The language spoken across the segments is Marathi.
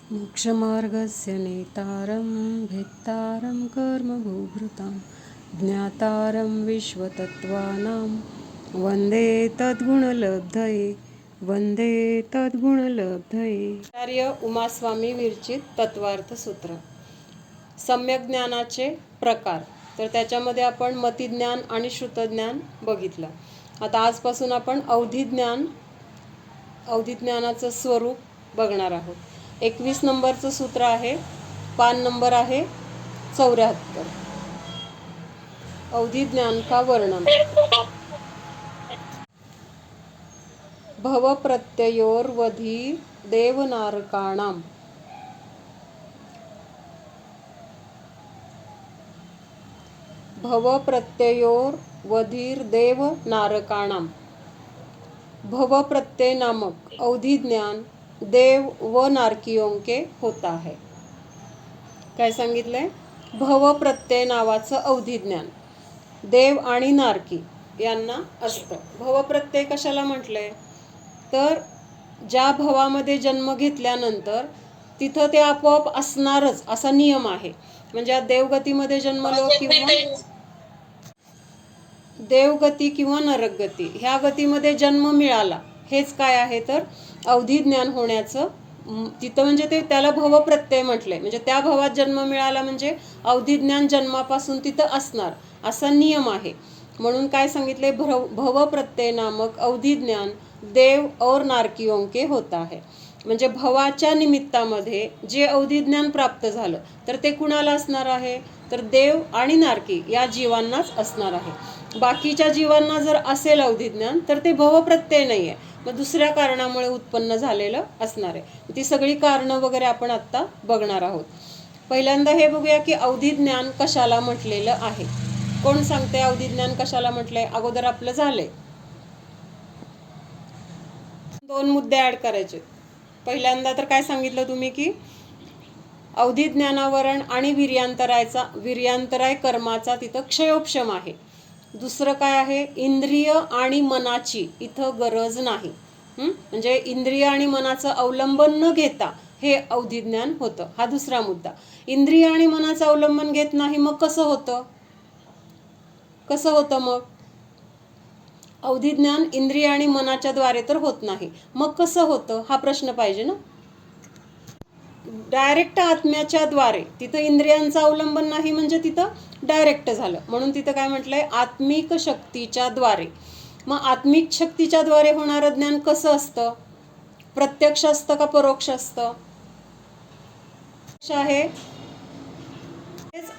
मोक्षमार्गस्य नेतारं भेत्तारं कर्मभूभृतां ज्ञातारं विश्वतत्त्वानां वन्दे तद्गुणलब्धये वन्दे तद्गुणलब्धये। आचार्य उमास्वामी विरचित तत्वार्थ सूत्र. सम्यक ज्ञानाचे प्रकार. तर त्याच्यामध्ये आपण मतिज्ञान आणि श्रुतज्ञान बघितलं. आता आजपासून आपण अवधिज्ञानाचं स्वरूप बघणार आहोत. 21 नंबरचं सूत्र आहे. पान नंबर आहे 74. अवधिज्ञान का वर्णन. भव प्रत्ययोर्वधी देवनारकाणाम भव प्रत्ययोर्वधीर्देव नारकाणाम. भव प्रत्यय नामक अवधिज्ञान देव व नारकियों के होता है. काय सांगितलंय. भव प्रत्यय नावाचं अवधिज्ञान देव आणि नारकी यांना असतं. भव प्रत्यय कशाला म्हटलंय तर ज्या भवामध्ये जन्म घेतल्यानंतर तिथं ते आपोआप असणारच असा नियम आहे. म्हणजे देवगतीमध्ये जन्मलो किंवा देवगती किंवा नरकगती ह्या गतीमध्ये जन्म मिळाला हेच काय आहे तर अवधिज्ञान होण्याचं तिथं म्हणजे ते त्याला भव प्रत्यय म्हटलंय. म्हणजे त्या भवात जन्म मिळाला म्हणजे अवधिज्ञान जन्मापासून तिथं असणार असा नियम आहे. म्हणून काय सांगितले भव प्रत्यय नामक अवधिज्ञान देव और नारकियों के होता है. म्हणजे भवाच्या निमित्तामध्ये जे अवधिज्ञान प्राप्त झालं तर ते कुणाला असणार आहे तर देव आणि नारकी या जीवांनाच असणार आहे. बाकीच्या जीवांना जर असेल अवधिज्ञान तर ते भव प्रत्यय नाही आहे. मग दुसऱ्या कारणामुळे उत्पन्न झालेलं असणार आहे. ती सगळी कारणं वगैरे आपण आत्ता बघणार आहोत. पहिल्यांदा हे बघूया की अवधिज्ञान कशाला म्हटलेलं आहे. कोण सांगते अवधिज्ञान कशाला म्हटलंय. अगोदर आपलं झालंय. 2 मुद्दे ऍड करायचे. पहिल्यांदा तर काय सांगितलं तुम्ही की अवधिज्ञानावरण आणि वीर्यांतराय कर्माचा तिथं क्षयोपशम आहे. दुसरं काय आहे इंद्रिय आणि मनाची इथं गरज नाही. म्हणजे इंद्रिय आणि मनाचं अवलंबन न घेता हे अवधिज्ञान होतं. हा दुसरा मुद्दा. इंद्रिय आणि मनाचं अवलंबन घेत नाही मग कसं होतं मग अवधिज्ञान इंद्रिय आणि मनाच्या द्वारे तर होत नाही. मग कसं होतं हा प्रश्न पाहिजे ना. डायरेक्ट आत्म्याच्या द्वारे. तिथं इंद्रियांचं अवलंबन नाही म्हणजे तिथं डायरेक्ट झालं. म्हणून तिथं काय म्हटलंय आत्मिक शक्तीच्या द्वारे. मग आत्मिक शक्तीच्या द्वारे होणारं ज्ञान कसं असतं. प्रत्यक्ष असतं का परोक्ष असतं. आहे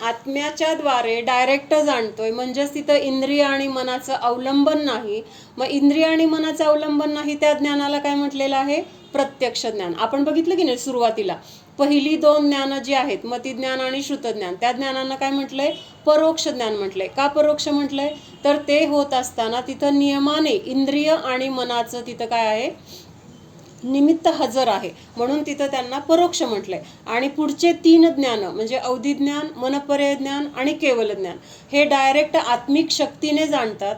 आत्म्याच्या द्वारे डायरेक्ट जाणतोय म्हणजेच तिथं इंद्रिय आणि मनाचं अवलंबन नाही. मग इंद्रिय आणि मनाचं अवलंबन नाही त्या ज्ञानाला काय म्हटलेलं आहे प्रत्यक्ष ज्ञान. आपण बघितलं की नाही सुरुवातीला पहिली 2 ज्ञान जी आहेत मतिज्ञान आणि श्रुतज्ञान त्या ज्ञानांना काय म्हटलंय परोक्ष ज्ञान म्हटलंय. का परोक्ष म्हटलंय तर ते होत असताना तिथं नियमाने इंद्रिय आणि मनाचं तिथं काय आहे निमित्त हजर आहे. म्हणून तिथं त्यांना परोक्ष म्हटलंय. आणि पुढचे 3 ज्ञान म्हणजे अवधिज्ञान मनपर्यय ज्ञान आणि केवल ज्ञान हे डायरेक्ट आत्मिक शक्तीने जाणतात.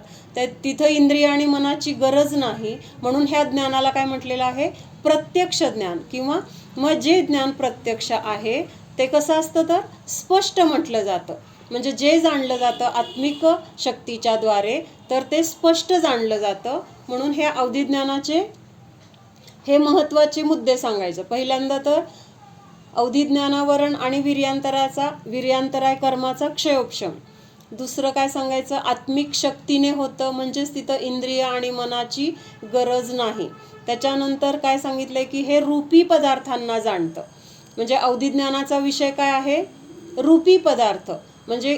तिथं इंद्रिय आणि मनाची गरज नाही. म्हणून ह्या ज्ञानाला काय म्हटलेलं आहे प्रत्यक्ष ज्ञान. किंवा मग जे ज्ञान प्रत्यक्ष आहे ते कसं असतं तर स्पष्ट म्हटलं जातं. म्हणजे जे जाणलं जातं आत्मिक शक्तीच्या द्वारे तर ते स्पष्ट जाणलं जातं. म्हणून हे अवधिज्ञानाचे हे महत्त्वाचे मुद्दे सांगायचं. पहिल्यांदा तर अवधिज्ञानावरण आणि वीर्यांतराय कर्माचा क्षयोपशम. दुसरं काय सांगायचं आत्मिक शक्तीने होतं म्हणजेच तिथं इंद्रिय आणि मनाची गरज नाही. त्याच्यानंतर काय सांगितलंय की हे रूपी पदार्थांना जाणतं. म्हणजे अवधिज्ञानाचा विषय काय आहे रूपी पदार्थ. म्हणजे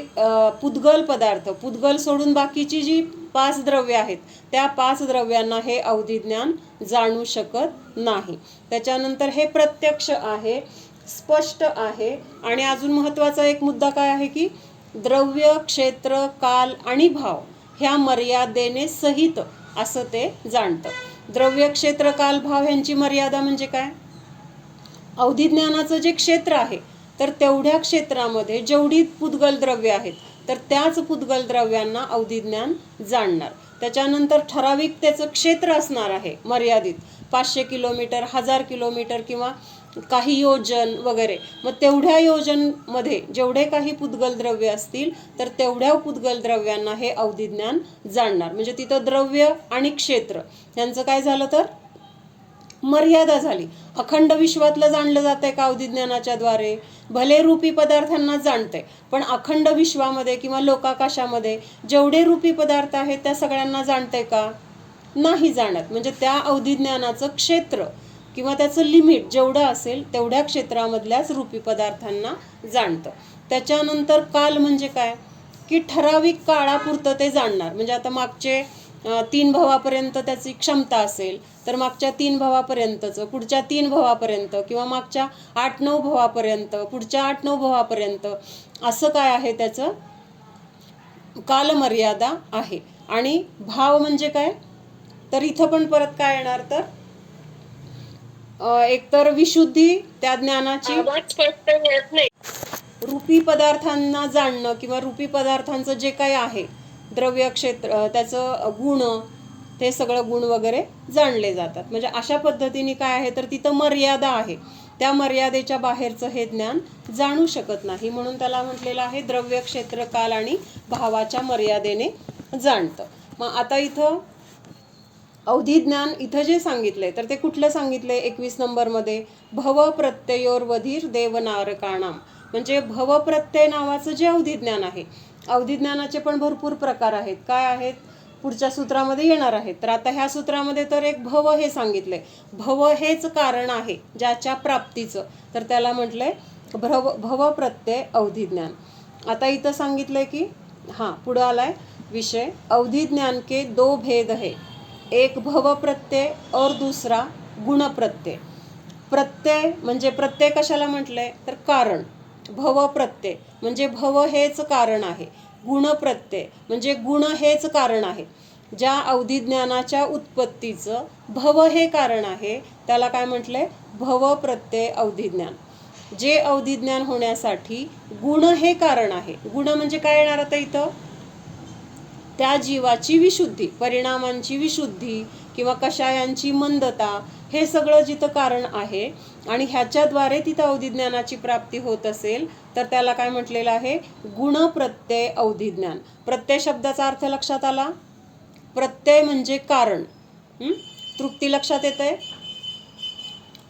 पुद्गल पदार्थ. पुद्गल सोडून बाकीची जी 5 द्रव्य आहेत त्या 5 द्रव्यांना हे अवधिज्ञान जाणू शकत नाही. त्याच्यानंतर हे प्रत्यक्ष आहे स्पष्ट आहे. आणि अजून महत्त्वाचा एक मुद्दा काय आहे की द्रव्य क्षेत्र काल आणि भाव ह्या मर्यादेने सहित असं ते जाणतं. द्रव्य क्षेत्र काल भाव ह्यांची मर्यादा म्हणजे काय अवधिज्ञानाचं जे क्षेत्र आहे तर तेवढ्या क्षेत्रामध्ये जेवढी पुद्गल द्रव्य आहेत तर त्याच पुद्गल द्रव्यांना अवधिज्ञान जाणणार. त्याच्यानंतर ठराविक त्याचं क्षेत्र असणार आहे मर्यादित 500 किलोमीटर 1000 किलोमीटर किंवा काही योजन वगैरे. मग तेवढ्या योजनमध्ये जेवढे काही पुद्गल द्रव्य असतील तर तेवढ्या पुद्गल द्रव्यांना हे अवधी ज्ञान जाणणार. म्हणजे तिथं द्रव्य आणि क्षेत्र यांचं काय झालं तर मर्यादा झाली. अखंड विश्वातलं जाणलं जातंय का अवधी ज्ञानाच्या द्वारे? भले रूपी पदार्थांना जाणतंय, पण अखंड विश्वामध्ये किंवा लोकाकाशामध्ये जेवढे रूपी पदार्थ आहेत त्या सगळ्यांना जाणतंय का? नाही जाणत. म्हणजे त्या अवधी ज्ञानाचं क्षेत्र किंवा त्याचं लिमिट जेवढं असेल तेवढ्या क्षेत्रामधल्याच रूपी पदार्थांना जाणतं. त्याच्यानंतर काल म्हणजे काय की ठराविक काळापुरतं ते जाणणार. म्हणजे आता मागचे 3 भवापर्यंत त्याची क्षमता असेल तर मागच्या 3 भवापर्यंतचं, पुढच्या 3 भवापर्यंत किंवा मागच्या 8-9 भवापर्यंत, पुढच्या 8-9 भवापर्यंत असं काय आहे त्याचं कालमर्यादा आहे. आणि भाव म्हणजे काय तर इथं पण परत काय येणार तर एकतर विशुद्धी त्या ज्ञानाची, रूपी पदार्थांना जाणणं किंवा रूपी पदार्थांचं जे काही आहे द्रव्य क्षेत्र त्याचं गुण ते सगळं गुण वगैरे जाणले जातात. म्हणजे अशा पद्धतीने काय आहे तर तिथं मर्यादा आहे. त्या मर्यादेच्या बाहेरचं हे ज्ञान जाणू शकत नाही. म्हणून त्याला म्हटलेलं आहे द्रव्य क्षेत्र काल आणि भावाच्या मर्यादेने जाणतं. मग आता इथं अवधी ज्ञान इथं जे सांगितलंय तर ते कुठलं सांगितलंय 21 नंबरमध्ये भव प्रत्ययोर्वधीर देवनारकाणाम. म्हणजे भव प्रत्यय नावाचं जे अवधी ज्ञान आहे. अवधी ज्ञानाचे पण भरपूर प्रकार आहेत. काय आहेत पुढच्या सूत्रामध्ये येणार आहेत. तर आता ह्या सूत्रामध्ये तर एक भव हे सांगितलंय. भव हेच कारण आहे ज्याच्या प्राप्तीचं, तर त्याला म्हटलंय भव प्रत्यय अवधी ज्ञान. आता इथं सांगितलंय की पुढं आलाय विषय अवधी ज्ञान के 2 भेद है, एक भव प्रत्यय और दूसरा गुण प्रत्यय. प्रत्यय म्हणजे प्रत्यय कशाला म्हटलंय तर कारण. भव प्रत्यय म्हणजे भव हेच कारण आहे. गुण प्रत्यय म्हणजे गुण हेच कारण आहे. ज्या अवधी ज्ञानाच्या उत्पत्तीचं भव हे कारण आहे त्याला काय म्हटलंय भव प्रत्यय अवधी ज्ञान. जे अवधी ज्ञान होण्यासाठी गुण हे कारण आहे. गुण म्हणजे काय येणार आता इथं त्या जीवाची विशुद्धी, परिणामांची विशुद्धी किंवा कषायांची मंदता, हे सगळं जिथं कारण आहे आणि ह्याच्याद्वारे तिथं अवधी ज्ञानाची प्राप्ती होत असेल तर त्याला काय म्हटलेलं आहे गुण प्रत्यय अवधी ज्ञान. प्रत्यय शब्दाचा अर्थ लक्षात आला. प्रत्यय म्हणजे कारण. तृप्ती लक्षात येतंय.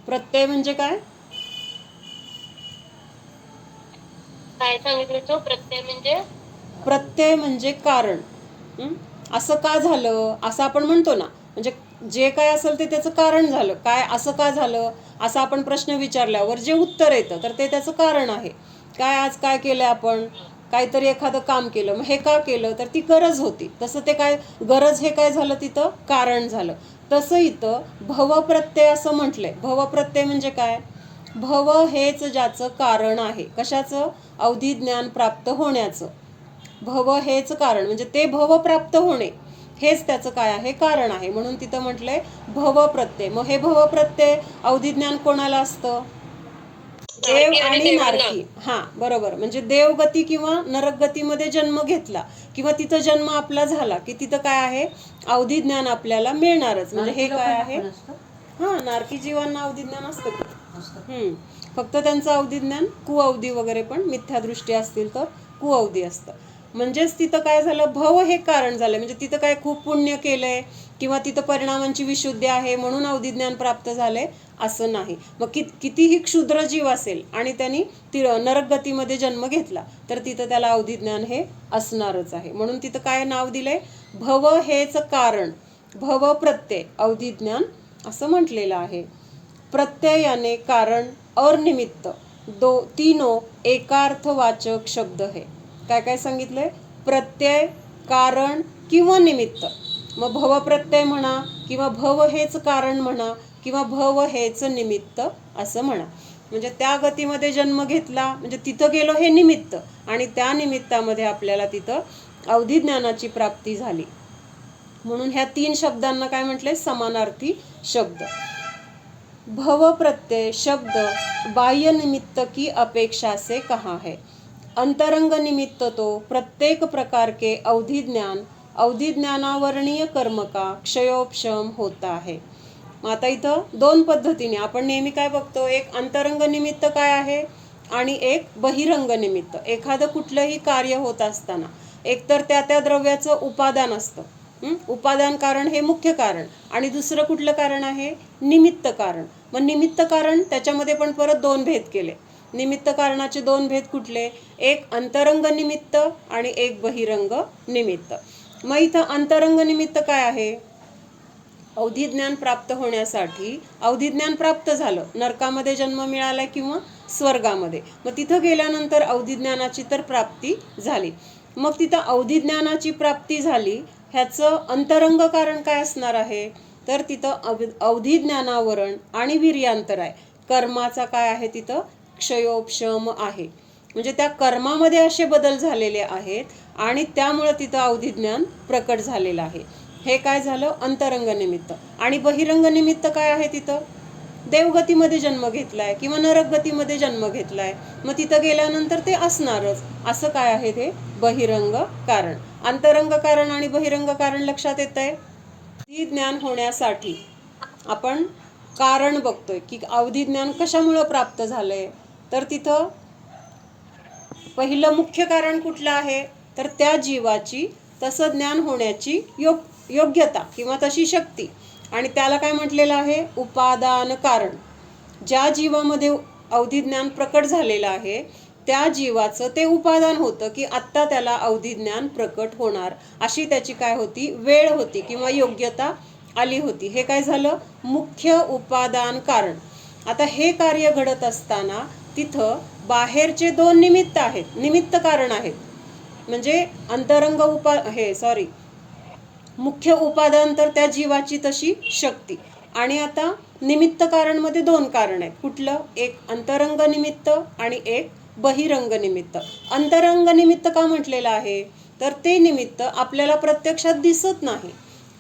प्रत्यय म्हणजे काय सांगितलं तो प्रत्यय म्हणजे कारण. असं का झालं असं आपण म्हणतो ना. म्हणजे जे काय असेल ते त्याचं कारण झालं. काय असं का झालं असं आपण प्रश्न विचारल्यावर जे उत्तर येतं तर ते त्याचं कारण आहे. काय आज काय केलं आपण काहीतरी एखादं काम केलं, मग हे का केलं तर ती गरज होती. तसं ते काय गरज हे काय झालं तिथं कारण झालं. तसं इथं भवप्रत्यय असं म्हटलंय. भवप्रत्यय म्हणजे काय भव हेच ज्याचं कारण आहे. कशाचं अवधी ज्ञान प्राप्त होण्याचं. भव हेच कारण म्हणजे ते भव प्राप्त होणे हेच त्याचं काय आहे कारण आहे. म्हणून तिथं म्हटलंय भव प्रत्यय. मग हे भव प्रत्यय अवधी ज्ञान कोणाला असतं देव आणि नारकी. बरोबर. म्हणजे देवगती किंवा नरकगतीमध्ये जन्म घेतला किंवा तिथं जन्म आपला झाला की तिथं काय आहे अवधी ज्ञान आपल्याला मिळणारच. म्हणजे हे काय आहे नारकी जीवांना अवधी ज्ञान असतं. फक्त त्यांचं अवधी ज्ञान कुअवधी वगैरे पण मिथ्यादृष्टी असतील तर कुअवधी असतं. म्हणजेच तिथं काय झालं भव हे कारण झालं. म्हणजे तिथं काय खूप पुण्य केलंय किंवा तिथं परिणामांची विशुद्धी आहे म्हणून अवधी ज्ञान प्राप्त झाले असं नाही. मग कितीही क्षुद्र जीव असेल आणि त्यांनी नरकगतीमध्ये जन्म घेतला तर तिथं त्याला अवधी ज्ञान हे असणारच आहे. म्हणून तिथं काय नाव दिलंय भव हेच कारण भव प्रत्यय अवधी ज्ञान असं म्हटलेलं आहे. प्रत्यय याने कारण और निमित्त तीनों एकार्थवाचक शब्द है. काय काय सांगितलंय प्रत्यय कारण किंवा निमित्त. मग भव प्रत्यय म्हणा किंवा भव हेच कारण म्हणा किंवा भव हेच निमित्त असं म्हणा. म्हणजे त्या गतीमध्ये जन्म घेतला म्हणजे तिथं गेलो हे निमित्त आणि त्या निमित्तामध्ये आपल्याला तिथं अवधी ज्ञानाची प्राप्ती झाली. म्हणून ह्या 3 शब्दांना काय म्हटलंय समानार्थी शब्द. भव प्रत्यय शब्द बाह्य निमित्त की अपेक्षा से कहा है. अंतरंग निमित्त तो प्रत्येक प्रकार के अवधि ज्ञानावरणीय कर्म का क्षयोपशम होता है. मग आता इथं दोन पद्धतीने आपण नेहमी काय बघतो, एक अंतरंग निमित्त काय आहे आणि एक बहिरंग निमित्त. एखादं कुठलंही कार्य होत असताना एकतर त्या त्या द्रव्याचं उपादान असतं, उपादान कारण हे मुख्य कारण, आणि दुसरं कुठलं कारण आहे, निमित्त कारण. मग निमित्त कारण त्याच्यामध्ये पण परत दोन भेद केले. निमित्त कारणाचे दोन भेद कुठले, एक अंतरंग निमित्त आणि एक बहिरंग निमित्त. मग इथं अंतरंग निमित्त काय आहे, अवधी ज्ञान प्राप्त होण्यासाठी, अवधी ज्ञान प्राप्त झालं, नरकामध्ये जन्म मिळाला किंवा स्वर्गामध्ये, मग तिथं गेल्यानंतर अवधी ज्ञानाची तर प्राप्ती झाली. मग तिथं अवधी ज्ञानाची प्राप्ती झाली, ह्याचं अंतरंग कारण काय असणार आहे, तर तिथं अवधी ज्ञानावरण आणि वीर्यांतराय कर्माचा काय आहे, तिथं क्षयोपशम आहे. म्हणजे त्या कर्मामध्ये असे बदल झालेले आहेत आणि त्यामुळे तिथं अवधी ज्ञान प्रकट झालेलं आहे. हे काय झालं, अंतरंग निमित्त. आणि बहिरंग निमित्त काय आहे, तिथं देवगतीमध्ये जन्म घेतलाय किंवा नरकगतीमध्ये जन्म घेतलाय, मग तिथं गेल्यानंतर ते असणारच, असं काय आहे ते बहिरंग कारण. अंतरंग कारण आणि बहिरंग कारण लक्षात येत आहे. अवधी ज्ञान होण्यासाठी आपण कारण बघतोय की अवधी ज्ञान कशामुळे प्राप्त झालंय, तर तिथं पहिलं मुख्य कारण कुठलं आहे, तर त्या जीवाची तसं ज्ञान होण्याची योग्यता किंवा तशी शक्ती, आणि त्याला काय म्हटलेलं आहे, उपादान कारण. ज्या जीवामध्ये अवधी ज्ञान प्रकट झालेलं आहे त्या जीवाचं ते उपादान होतं की आत्ता त्याला अवधी ज्ञान प्रकट होणार, अशी त्याची काय होती, वेळ होती किंवा योग्यता आली होती. हे काय झालं, मुख्य उपादान कारण. आता हे कार्य घडत असताना तिथं बाहेरचे दोन निमित्त आहेत, निमित्त कारण आहेत. म्हणजे अंतरंग मुख्य उपादान तर त्या जीवाची तशी शक्ती, आणि आता निमित्त कारण मध्ये दोन कारण आहेत. कुठलं, एक अंतरंग निमित्त आणि एक बहिरंग निमित्त. अंतरंग निमित्त का म्हटलेलं आहे, तर ते निमित्त आपल्याला प्रत्यक्षात दिसत नाही.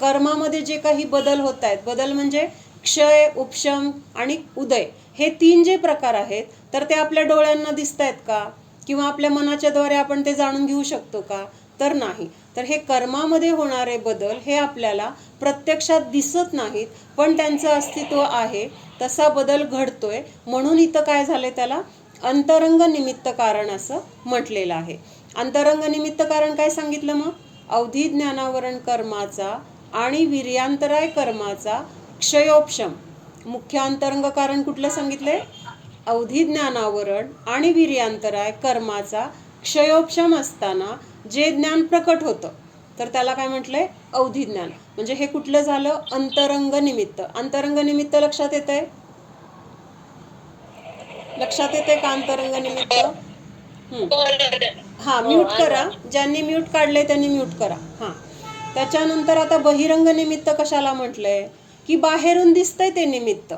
कर्मामध्ये जे काही बदल होत आहेत, बदल म्हणजे क्षय, उपशम आणि उदय, हे तीन जे प्रकार आहेत, तर ते आपल्या डोळ्यांना दिसत आहेत का, किंवा आपल्या मनाच्या द्वारे आपण ते जाणून घेऊ शकतो का, तर नाही. तर हे कर्मामध्ये होणारे बदल हे आपल्याला प्रत्यक्षात दिसत नाहीत, पण त्यांचं अस्तित्व आहे, तसा बदल घडतोय. म्हणून इथं काय झाले, त्याला अंतरंग निमित्त कारण असं म्हटलेलं आहे. अंतरंग निमित्त कारण काय सांगितलं, मग अवधी ज्ञानावरण कर्माचा आणि वीर्यांतराय कर्माचा क्षयोपशम. मुख्य अंतरंग कारण कुठलं सांगितलंय, अवधी ज्ञानावरण आणि वीर्यांतराय कर्माचा क्षयोपशम असताना जे ज्ञान प्रकट होतं, तर त्याला काय म्हटलंय, अवधी ज्ञान. म्हणजे हे कुठलं झालं, अंतरंग निमित्त. अंतरंग निमित्त लक्षात येतंय, लक्षात येते का अंतरंग निमित्त? हा, म्यूट करा, ज्यांनी म्यूट काढले त्यांनी म्यूट करा. हा, त्याच्यानंतर आता बहिरंग निमित्त कशाला म्हटलंय, की बाहेरून दिसतंय ते निमित्त.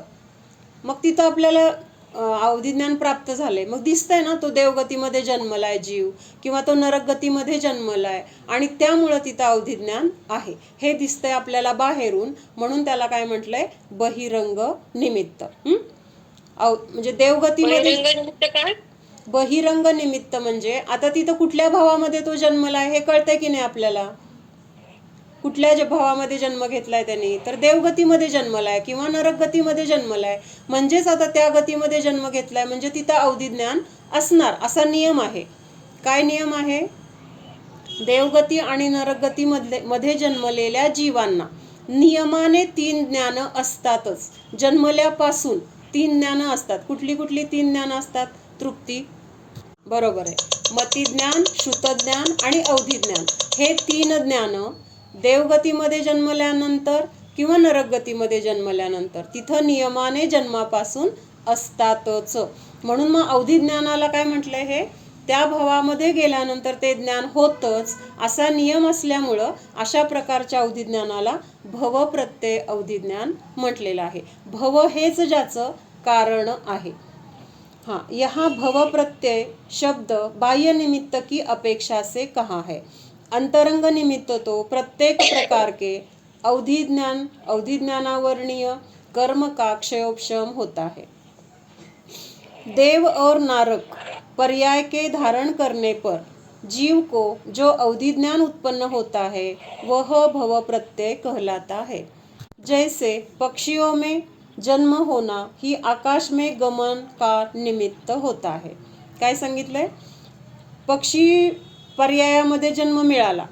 मग तिथं आपल्याला अवधी ज्ञान प्राप्त झाले, मग दिसतंय ना, तो देवगतीमध्ये जन्मलाय जीव किंवा तो नरकगतीमध्ये जन्मलाय, आणि त्यामुळं तिथं अवधी ज्ञान आहे, हे दिसतंय आपल्याला बाहेरून, म्हणून त्याला काय म्हटलंय, बहिरंग निमित्त. म्हणजे देवगतीमध्ये बहिरंग निमित्त म्हणजे आता तिथं कुठल्या भावामध्ये तो जन्मलाय हे कळतंय की नाही आपल्याला, कुठल्या भावामध्ये जन्म घेतलाय त्यांनी, तर देवगतीमध्ये जन्मलाय किंवा नरकगतीमध्ये जन्मलाय, म्हणजेच आता त्या गतीमध्ये जन्म घेतलाय, म्हणजे तिथं अवधी ज्ञान असणार, असा नियम आहे. काय नियम आहे, देवगती आणि नरकगती मध्ये जन्मलेल्या जीवांना नियमाने तीन ज्ञान असतातच. जन्मल्यापासून तीन ज्ञान असतात. कुठली कुठली तीन ज्ञान असतात, तृप्ती, बरोबर आहे, मतिज्ञान, श्रुतज्ञान आणि अवधी ज्ञान. हे तीन ज्ञान देवगतीमध्ये जन्मल्यानंतर किंवा नरकगतीमध्ये जन्मल्यानंतर तिथं नियमाने जन्मापासून असतातच. म्हणून मग अवधी ज्ञानाला काय म्हटलंय, हे त्या भावामध्ये गेल्यानंतर ते ज्ञान होतच, असा नियम असल्यामुळं अशा प्रकारच्या अवधी ज्ञानाला भव प्रत्यय अवधी ज्ञान म्हटलेलं आहे. भव हेच ज्याचं कारण आहे. हाँ, यहाँ भव प्रत्यय शब्द बाह्य निमित्त की अपेक्षा से कहा है। अंतरंग निमित्त तो प्रत्येक प्रकार के अवधि ज्ञानावरणीय कर्म का क्षयोपशम होता है। देव और नारक पर्याय के धारण करने पर जीव को जो अवधि ज्ञान उत्पन्न होता है वह भव प्रत्यय कहलाता है। जैसे पक्षियों में जन्म होना ही आकाश में गमन का निमित्त होता है. काय सांगितलंय? पक्षी पर्यायामध्ये जन्म मिळाला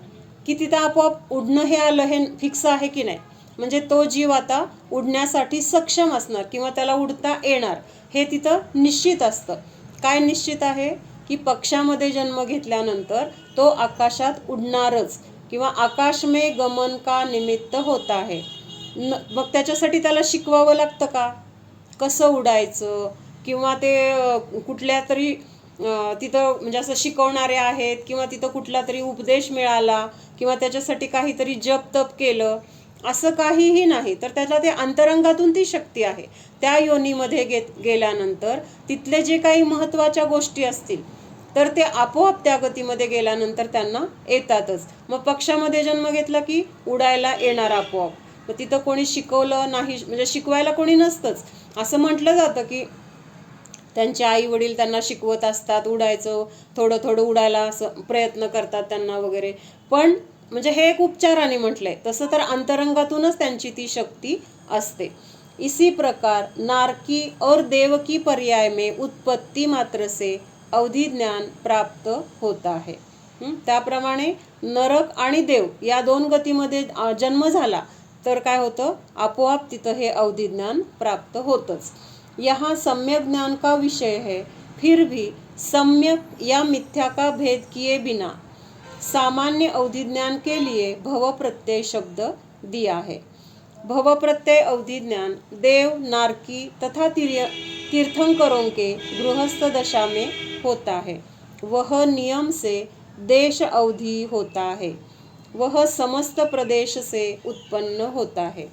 की तिथं आपोआप उडणं हे आलं, हे फिक्स आहे की नाही? म्हणजे तो जीव आता उडण्यासाठी सक्षम असणार किंवा त्याला उडता येणार हे तिथं निश्चित असतं. काय निश्चित आहे? की पक्षामध्ये जन्म घेतल्यानंतर तो आकाशात उडणारच किंवा आकाश में गमन का निमित्त होता है. मग त्याच्यासाठी त्याला शिकवावं लागतं का? कसं उडायचं किंवा ते कुठल्या तरी तिथं म्हणजे असं शिकवणारे आहेत किंवा तिथं कुठला तरी उपदेश मिळाला किंवा त्याच्यासाठी काहीतरी जप तप केलं असं काहीही नाही. तर त्याला ते अंतरंगातून ती शक्ती आहे. त्या योनीमध्ये गेल्यानंतर तिथले जे काही महत्त्वाच्या गोष्टी असतील तर ते आपोआप त्या गतीमध्ये गेल्यानंतर त्यांना येतातच. मग पक्षामध्ये जन्म घेतला की उडायला येणार आपोआप. मग तिथं कोणी शिकवलं नाही, म्हणजे शिकवायला कोणी नसतंच. असं म्हटलं जातं की त्यांचे आई वडील त्यांना शिकवत असतात उडायचं, थोडं थोडं उडायला असं प्रयत्न करतात त्यांना वगैरे. पण म्हणजे हे एक उपचाराने म्हटलंय, तसं तर अंतरंगातूनच त्यांची ती शक्ती असते. इसी प्रकार नारकी और देव की पर्याय में उत्पत्ति मात्र से अवधि ज्ञान प्राप्त होता है. त्याप्रमाणे नरक आणि देव या दोन गतीमध्ये जन्म झाला तर काय होतं? आपोआप तिथं हे अवधि ज्ञान प्राप्त होतंच. यहाँ सम्यक ज्ञान का विषय है, फिर भी सम्यक या मिथ्या का भेद किए बिना सामान्य अवधि ज्ञान के लिए भव प्रत्यय शब्द दिया है. भव प्रत्यय अवधि ज्ञान देव, नारकी तथा तीर्थंकरों के गृहस्थ दशा में होता है. वह नियम से देश अवधि होता है. वह समस्त प्रदेश से उत्पन्न होता है.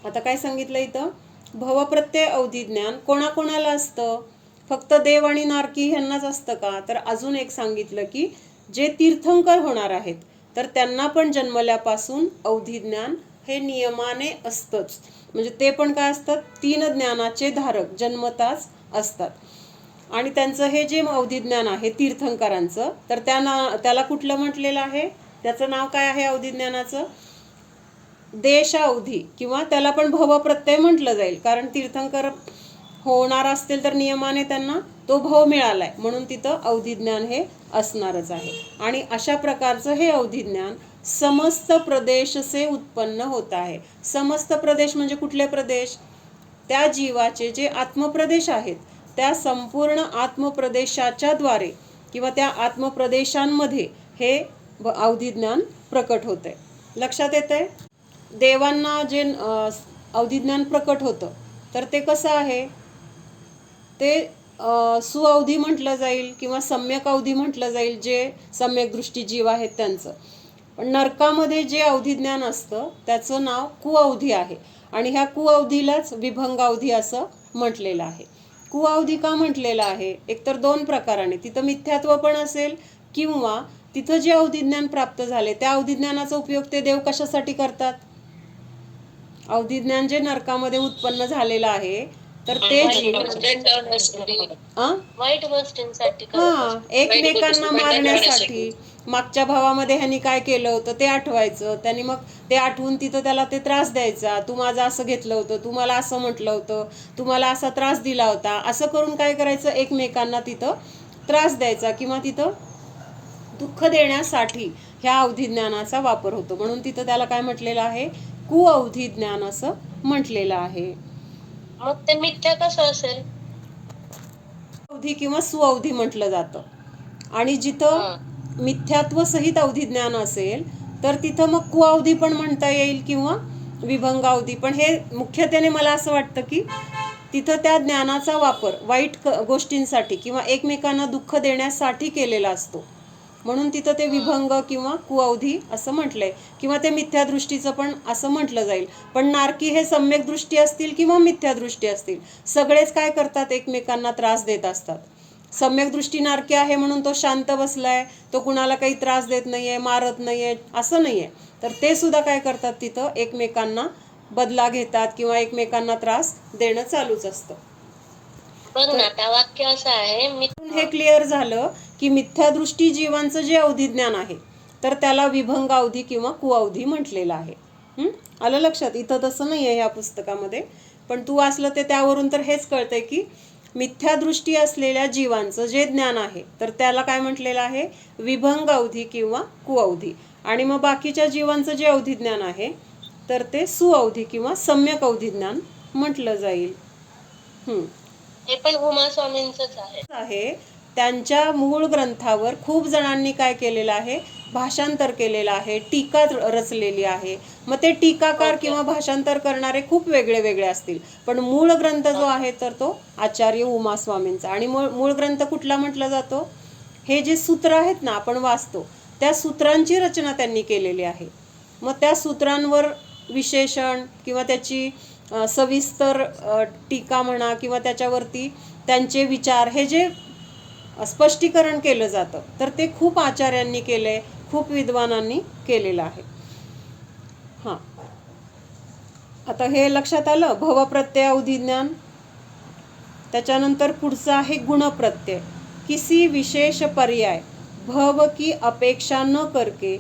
आता काय सांगितलं इथं? भवप्रत्यय अवधि ज्ञान कोणाकोणाला असतं? फक्त देव आणि नारकी ह्यांनाच असतं का? तर अजून एक सांगितलं की जे तीर्थंकर होणार आहेत तर त्यांना पण जन्मल्यापासून अवधि ज्ञान हे नियमाने असतंच. म्हणजे ते पण काय असतात? 3 ज्ञानाचे धारक जन्मताच असतात. आणि त्यांचं हे जे अवधि ज्ञान आहे तीर्थंकरांचं, तर त्याला कुठलं म्हटलेलं आहे? त्याचं नाव काय आहे अवधि ज्ञानाचं? देश अवधी, किंवा त्याला पण भव प्रत्यय म्हटलं जाईल. कारण तीर्थंकर होणार असतील तर नियमाने त्यांना तो भव मिळालाय म्हणून तिथं अवधि ज्ञान हे असणारच आहे. आणि अशा प्रकारचं हे अवधि ज्ञान समस्त प्रदेश से उत्पन्न होत आहे. समस्त प्रदेश म्हणजे कुठले प्रदेश? त्या जीवाचे जे आत्मप्रदेश आहेत त्या संपूर्ण आत्मप्रदेशाच्या द्वारे किंवा त्या आत्मप्रदेशांमध्ये हे अवधि ज्ञान प्रकट होतंय. लक्षात येतंय? देवांना जे अवधि ज्ञान प्रकट होतं तर ते कसं आहे? ते सुअवधी म्हटलं जाईल किंवा सम्यक अवधी म्हटलं जाईल, जे सम्यक दृष्टी जीव आहेत त्यांचं. पण नरकामध्ये जे अवधि ज्ञान असतं त्याचं नाव कुअवधी आहे. आणि ह्या कुअवधीलाच विभंग अवधी असं म्हटलेलं आहे. कुअवधी का म्हटलेलं आहे? एकतर 2 प्रकाराने, तिथं मिथ्यात्व पण असेल किंवा तिथं जे अवधि ज्ञान प्राप्त झाले त्या अवधि ज्ञानाचा उपयोग ते देव कशासाठी करतात? अवधि ज्ञान जे नरकामध्ये उत्पन्न झालेलं आहे तर ते वाईट गोष्टींसाठी, एकमेकांना मारण्यासाठी. मागच्या भावामध्ये ह्यांनी काय केलं होतं ते आठवायचं, त्यांनी मग ते आठवून तिथं त्याला ते त्रास द्यायचा. तू माझं असं घेतलं होतं, तू मला असं म्हटलं होतं, तू मला असा त्रास दिला होता, असं करून काय करायचं? एकमेकांना तिथं त्रास द्यायचा किंवा तिथं दुःख देण्यासाठी ह्या अवधि ज्ञानाचा वापर होतो. म्हणून तिथं त्याला काय म्हटलेलं आहे? कुअवधी ज्ञान असं म्हटलेलं आहे. मग ते मिथ्या कसं असेल? अवधी किंवा सुअवधी म्हटलं जातं. आणि जिथं मिथ्यात्व सहित अवधि ज्ञान असेल तर तिथं मग कुअवधी पण म्हणता येईल किंवा विभंग अवधी. पण हे मुख्यत्वेने मला असं वाटतं की तिथं त्या ज्ञानाचा वापर वाईट गोष्टींसाठी किंवा एकमेकांना दुःख देण्यासाठी केलेला असतो, म्हणून तिथं ते विभंग किंवा कुअवधी असं म्हटलंय. किंवा ते मिथ्यादृष्टीचं पण असं म्हटलं जाईल. पण नारकी हे सम्यक दृष्टी असतील किंवा मिथ्यादृष्टी असतील, सगळेच काय करतात? एकमेकांना त्रास देत असतात. सम्यक दृष्टी नारकी आहे म्हणून तो शांत बसलाय, तो कुणाला काही त्रास देत नाहीये, मारत नाहीये, असं नाहीये. तर ते सुद्धा काय करतात? तिथं एकमेकांना बदला घेतात किंवा एकमेकांना त्रास देणं चालूच असतं. बघ ना, त्या वाक्य असं आहे. हे क्लिअर झालं की मिथ्यादृष्टी जीवांचं जे अवधि ज्ञान आहे तर त्याला विभंग अवधी किंवा कुअवधी म्हटलेलं आहे. आलं लक्षात? इथं तसं नाही आहे ह्या पुस्तकामध्ये, पण तू वाचलं ते त्यावरून तर हेच कळतंय की मिथ्यादृष्टी असलेल्या जीवांचं जे ज्ञान आहे तर त्याला काय म्हटलेलं आहे? विभंग अवधी किंवा कुअवधी. आणि मग बाकीच्या जीवांचं जे अवधी ज्ञान आहे तर ते सुअवधी किंवा सम्यक अवधी ज्ञान म्हटलं जाईल. हे पण उमा स्वामींचंच आहे. त्यांच्या मूळ ग्रंथावर खूप जणांनी काय केलेलं आहे? भाषांतर केलेलं आहे, टीका रचलेली आहे. मग ते टीकाकार किंवा भाषांतर करणारे खूप वेगळे वेगळे असतील, पण मूळ ग्रंथ जो आहे तर तो आचार्य उमा स्वामींचा. आणि मूळ ग्रंथ कुठला म्हटला जातो? हे जे सूत्र आहेत ना आपण वाचतो त्या सूत्रांची रचना त्यांनी केलेली आहे. मग त्या सूत्रांवर विशेषण किंवा त्याची सविस्तर टीका म्हणा किंवा त्याच्यावरती त्यांचे विचार हे जे स्पष्टीकरण केलं जातं तर ते खूप आचार्यांनी केलंय, खूप विद्वानांनी केलेलं आहे. हां, आता हे लक्षात आलं भवप्रत्यय अवधी ज्ञान. त्याच्यानंतर पुढचं आहे गुणप्रत्यय. किसी विशेष पर्याय भव की अपेक्षा न करके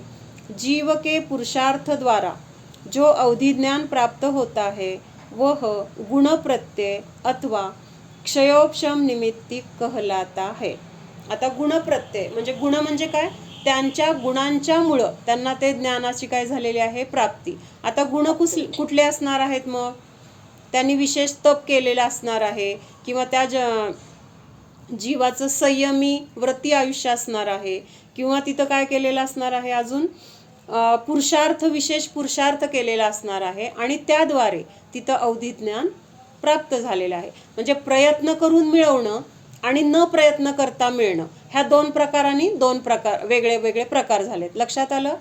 जीव के पुरुषार्थ द्वारा जो अवधि ज्ञान प्राप्त होता है वह गुण प्रत्यय अथवा क्षयोपशम निमित्ती कहलाता है. आता गुण प्रत्यय म्हणजे गुण म्हणजे काय? त्यांच्या गुणांच्या मुळे त्यांना ते ज्ञानाची काय झालेली आहे? प्राप्ती. आता गुण कुठले असणार आहेत? मग त्यांनी विशेष तप केलेलं असणार आहे किंवा त्या जीवाचं संयमी व्रती आयुष्य असणार आहे किंवा तिथं काय केलेलं असणार आहे? अजून पुरुषार्थ, विशेष पुरुषार्थ केलेला असणार आहे आणि त्याद्वारे तिथं अवधी ज्ञान प्राप्त झालेलं आहे. म्हणजे प्रयत्न करून मिळवणं आणि न प्रयत्न करता मिळणं, ह्या दोन प्रकारांनी वेगळे वेगळे प्रकार झालेत. लक्षात आलं?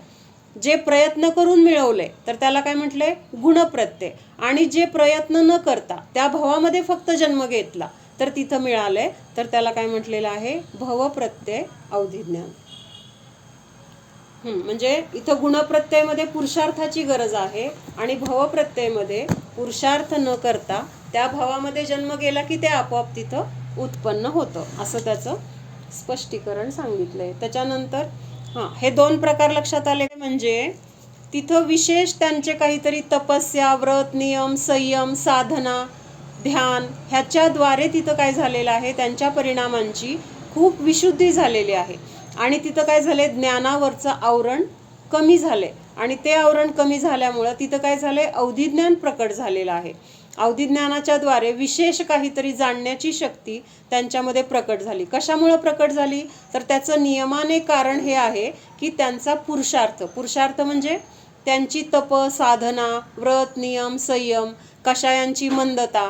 जे प्रयत्न करून मिळवले तर त्याला काय म्हटलंय? गुणप्रत्यय. आणि जे प्रयत्न न करता त्या भवामध्ये फक्त जन्म घेतला तर तिथं मिळालंय तर त्याला काय म्हटलेलं आहे? भवप्रत्यय अवधी ज्ञान. म्हणजे इथं गुणप्रत्ययमध्ये पुरुषार्थाची गरज आहे आणि भवप्रत्ययमध्ये पुरुषार्थ न करता त्या भावामध्ये जन्म गेला की ते आपोआप तिथं उत्पन्न होतं, असं त्याचं स्पष्टीकरण सांगितलंय. त्याच्यानंतर हे दोन प्रकार लक्षात आले. म्हणजे तिथं विशेष त्यांचे काहीतरी तपस्या, व्रत, नियम, संयम, साधना, ध्यान ह्याच्याद्वारे तिथं काय झालेलं आहे? त्यांच्या परिणामांची खूप विशुद्धी झालेली आहे आणि तिथं काय झाले? ज्ञानावरचं आवरण कमी झाले आणि ते आवरण कमी झाल्यामुळं तिथं काय झालंय? अवधी ज्ञान प्रकट झालेलं आहे. अवधी ज्ञानाच्या द्वारे विशेष काहीतरी जाणण्याची शक्ती त्यांच्यामध्ये प्रकट झाली. कशामुळे प्रकट झाली? तर त्याचं नियमाने कारण हे आहे की त्यांचा पुरुषार्थ म्हणजे त्यांची तप, साधना, व्रत, नियम, संयम, कषायांची मंदता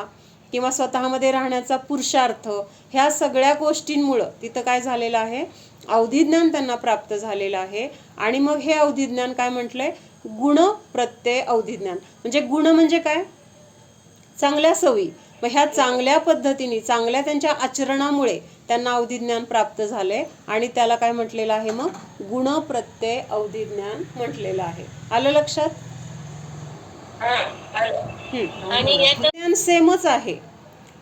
किंवा स्वतःमध्ये राहण्याचा पुरुषार्थ, ह्या सगळ्या गोष्टींमुळं तिथं काय झालेलं आहे? अवधी ज्ञान त्यांना प्राप्त झालेलं आहे. आणि मग हे अवधी ज्ञान काय म्हटलंय? गुण प्रत्यय अवधी ज्ञान. म्हणजे गुण म्हणजे काय? चांगल्या सवयी. मग ह्या चांगल्या पद्धतीने, चांगल्या त्यांच्या आचरणामुळे त्यांना अवधी ज्ञान प्राप्त झाले आणि त्याला काय म्हटलेलं आहे? मग गुण प्रत्यय अवधी ज्ञान म्हटलेलं आहे. आलं लक्षात? आणि ज्ञान सेमच आहे,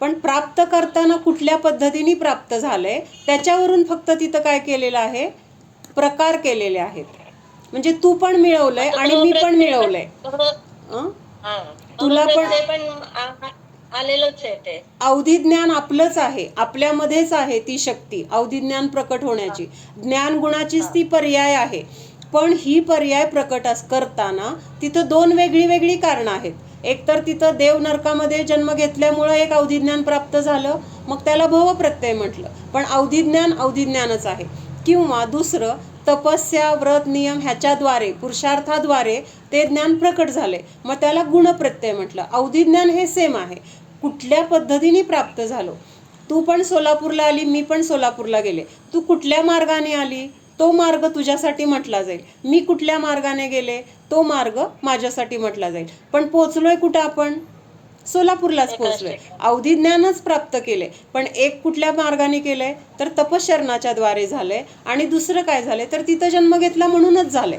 पण प्राप्त करताना कुठल्या पद्धतीने प्राप्त झालंय त्याच्यावरून फक्त तिथं काय केलेलं आहे? प्रकार केलेले आहेत. म्हणजे तू पण मिळवलंय आणि मी पण मिळवलंय. तुला पण आलेलंच आहे ते. अवधी ज्ञान आपलंच आहे, आपल्यामध्येच आहे ती शक्ती अवधी ज्ञान प्रकट होण्याची. ज्ञान गुणाचीच ती पर्याय आहे, पण ही पर्याय प्रकट करताना तिथं दोन वेगळी वेगळी कारणं आहेत. एक तर तिथं देव नरकामध्ये जन्म घेतल्यामुळं एक अवधी ज्ञान प्राप्त झालं, मग त्याला भवप्रत्यय म्हटलं, पण अवधी ज्ञानच आहे. किंवा दुसरं तपस्या, व्रत, नियम ह्याच्याद्वारे, पुरुषार्थाद्वारे ते ज्ञान प्रकट झाले, मग त्याला गुणप्रत्यय म्हटलं. अवधी ज्ञान हे सेम आहे, कुठल्या पद्धतीने प्राप्त झालो. तू पण सोलापूरला आली, मी पण सोलापूरला गेले. तू कुठल्या मार्गाने आली तो मार्ग तुझ्यासाठी म्हटला जाईल, मी कुठल्या मार्गाने गेले तो मार्ग माझ्यासाठी म्हटला जाईल. पण पोचलोय कुठं? आपण सोलापूरलाच पोचलोय. अवधी ज्ञानच प्राप्त केले, पण एक कुठल्या मार्गाने केलंय? तर तपशरणाच्या द्वारे झालंय. आणि दुसरं काय झालंय? तर तिथं जन्म घेतला म्हणूनच झालंय.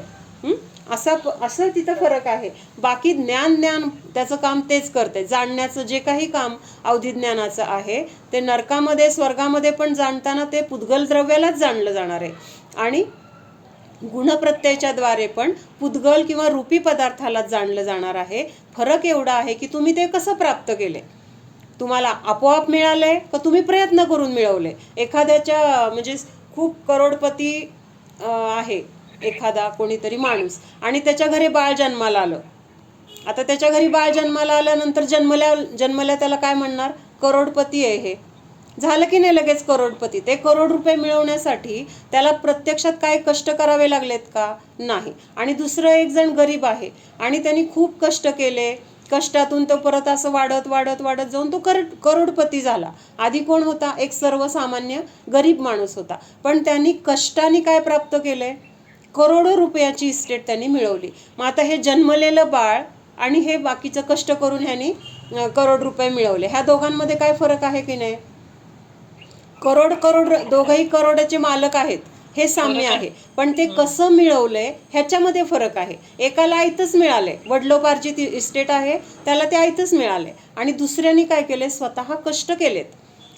असं तिथं फरक आहे. बाकी ज्ञान त्याचं काम तेच करते. जाणण्याचं जे काही काम अवधी ज्ञानाचं आहे ते नरकामध्ये, स्वर्गामध्ये पण जाणताना ते पुद्गल द्रव्यालाच जाणलं जाणार आहे आणि गुणप्रत्ययाच्या द्वारे पण पुद्गल किंवा रूपी पदार्थाला जाणलं जाणार आहे. फरक एवढा आहे की तुम्ही ते कसं प्राप्त केले. तुम्हाला आपोआप मिळालंय का तुम्ही प्रयत्न करून मिळवले. एखाद्याच्या म्हणजे खूप करोडपती आहे एखादा कोणीतरी माणूस आणि त्याच्या घरी बाळ जन्माला आलं. आता त्याच्या घरी बाळ जन्माला आल्यानंतर जन्मल्या त्याला काय म्हणणार, करोडपती आहे हे. झालं की नाही लगेच करोडपती. ते करोड रुपये मिळवण्यासाठी त्याला प्रत्यक्षात काय कष्ट करावे लागलेत का, नाही. आणि दुसरं एक जण गरीब आहे आणि त्यांनी खूप कष्ट केले, कष्टातून तो परत असं वाढत वाढत वाढत जाऊन तो करोडपती झाला. आधी कोण होता, एक सर्वसामान्य गरीब माणूस होता, पण त्यांनी कष्टाने काय प्राप्त केले, करोडो रुपयाची इस्टेट त्यांनी मिळवली. मग आता हे जन्मलेलं बाळ आणि हे बाकीचं कष्ट करून ह्यांनी करोड रुपये मिळवले. ह्या दोघांमध्ये काय फरक आहे की नाही. करोड करोड दोघंही करोडाचे मालक आहेत, हे साम्य आहे, पण ते कसं मिळवलंय ह्याच्यामध्ये फरक आहे. एकाला आयतच मिळाले, वडिलोपार्जित इस्टेट आहे त्याला ते आयतच मिळाले, आणि दुसऱ्याने काय केले, स्वतः कष्ट केलेत,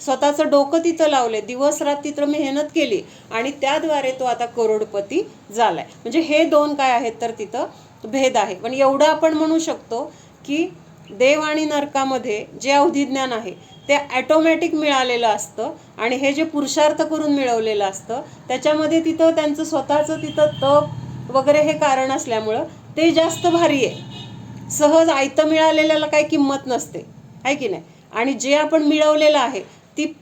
स्वतःचं डोकं तिथं लावले, दिवस रात तिथं मेहनत केली आणि त्याद्वारे तो आता करोडपती झालाय. म्हणजे हे दोन काय आहेत तर तिथं भेद आहे. पण एवढं आपण म्हणू शकतो की देव आणि नरकामध्ये जे अवधिज्ञान आहे ते ॲटोमॅटिक मिळालेलं असतं आणि हे जे पुरुषार्थ करून मिळवलेलं असतं त्याच्यामध्ये तिथं त्यांचं स्वतःचं तिथं तप वगैरे हे कारण असल्यामुळं ते जास्त भारी आहे. सहज आयतं मिळालेल्याला काही किंमत नसते, आहे की नाही. आणि जे आपण मिळवलेलं आहे ती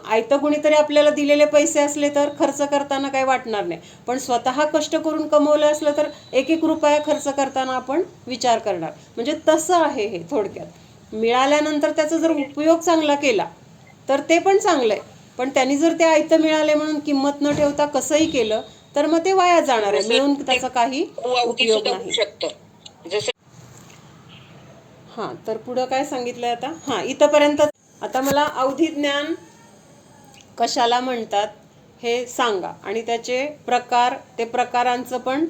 आयतं कुणीतरी आपल्याला दिलेले पैसे असले तर खर्च करताना काही वाटणार नाही, पण स्वतः कष्ट करून कमवलं असलं तर एक एक रुपया खर्च करताना आपण विचार करणार. म्हणजे तसं आहे हे थोडक्यात. मिळाल्यानंतर त्याचा जर उपयोग चांगला केला तर ते पण चांगलं आहे, पण त्यांनी जर ते आयतं मिळाले म्हणून किंमत न ठेवता कसंही केलं तर मग ते वाया जाणार आहे, मिळून त्याचा काही उपयोग नाही. हां, तर पुढं काय सांगितलंय आता, हां इथंपर्यंत. आता मला अवधिज्ञान कशाला म्हणतात हे सांगा आणि त्याचे प्रकार, ते प्रकारांचं पण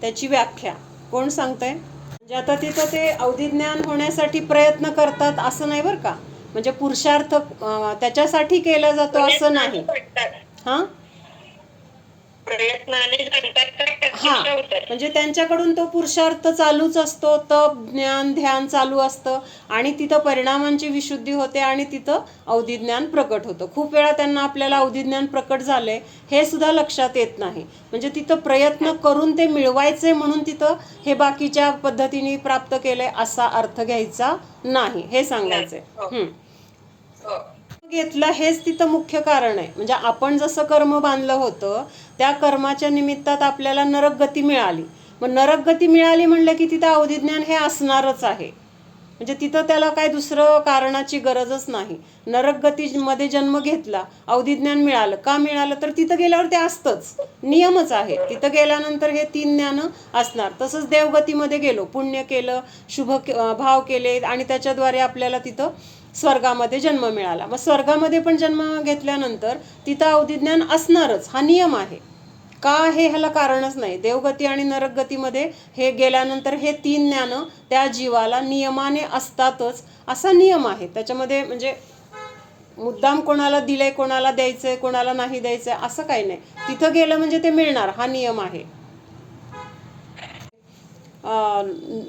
त्याची व्याख्या कोण सांगतंय. म्हणजे आता तिथं ते अवधिज्ञान होण्यासाठी प्रयत्न करतात असं नाही बरं का, म्हणजे पुरुषार्थ त्याच्यासाठी केला जातो असं नाही. हां हां, म्हणजे त्यांच्याकडून तो पुरुषार्थ चालूच असतो, तप ज्ञान ध्यान चालू असतं आणि तिथं परिणामांची विशुद्धी होते आणि तिथं अवधिज्ञान प्रकट होतं. खूप वेळा त्यांना आपल्याला अवधिज्ञान प्रकट झाले हे सुद्धा लक्षात येत नाही. म्हणजे तिथं प्रयत्न करून ते मिळवायचे म्हणून तिथं हे बाकीच्या पद्धतीने प्राप्त केलंय असा अर्थ घ्यायचा नाही, हे सांगायचंय. घेतला हेच तिथं मुख्य कारण आहे. म्हणजे आपण जसं कर्म बांधलं होतं त्या कर्माच्या निमित्तात आपल्याला नरकगती मिळाली. मग नरकगती मिळाली म्हणलं की तिथं अवधिज्ञान हे असणारच आहे. म्हणजे तिथं त्याला काय दुसरं कारणाची गरजच नाही. नरकगतीमध्ये जन्म घेतला, अवधिज्ञान मिळालं, का मिळालं तर तिथं गेल्यावर ते असतंच, नियमच आहे. तिथं गेल्यानंतर हे 3 ज्ञान असणार. तसंच देवगतीमध्ये गेलो, पुण्य केलं, शुभ भाव केले आणि त्याच्याद्वारे आपल्याला तिथं स्वर्गामध्ये जन्म मिळाला. मग स्वर्गामध्ये पण जन्म घेतल्यानंतर तिथं अवधिज्ञान असणारच, हा नियम आहे. का आहे ह्याला कारणच नाही. देवगती आणि नरकगतीमध्ये हे गेल्यानंतर हे 3 ज्ञान त्या जीवाला नियमाने असतातच, असा नियम आहे. त्याच्यामध्ये म्हणजे मुद्दाम कोणाला दिलंय, कोणाला द्यायचंय, कोणाला नाही द्यायचंय असं काही नाही. तिथं गेलं म्हणजे ते मिळणार, हा नियम आहे.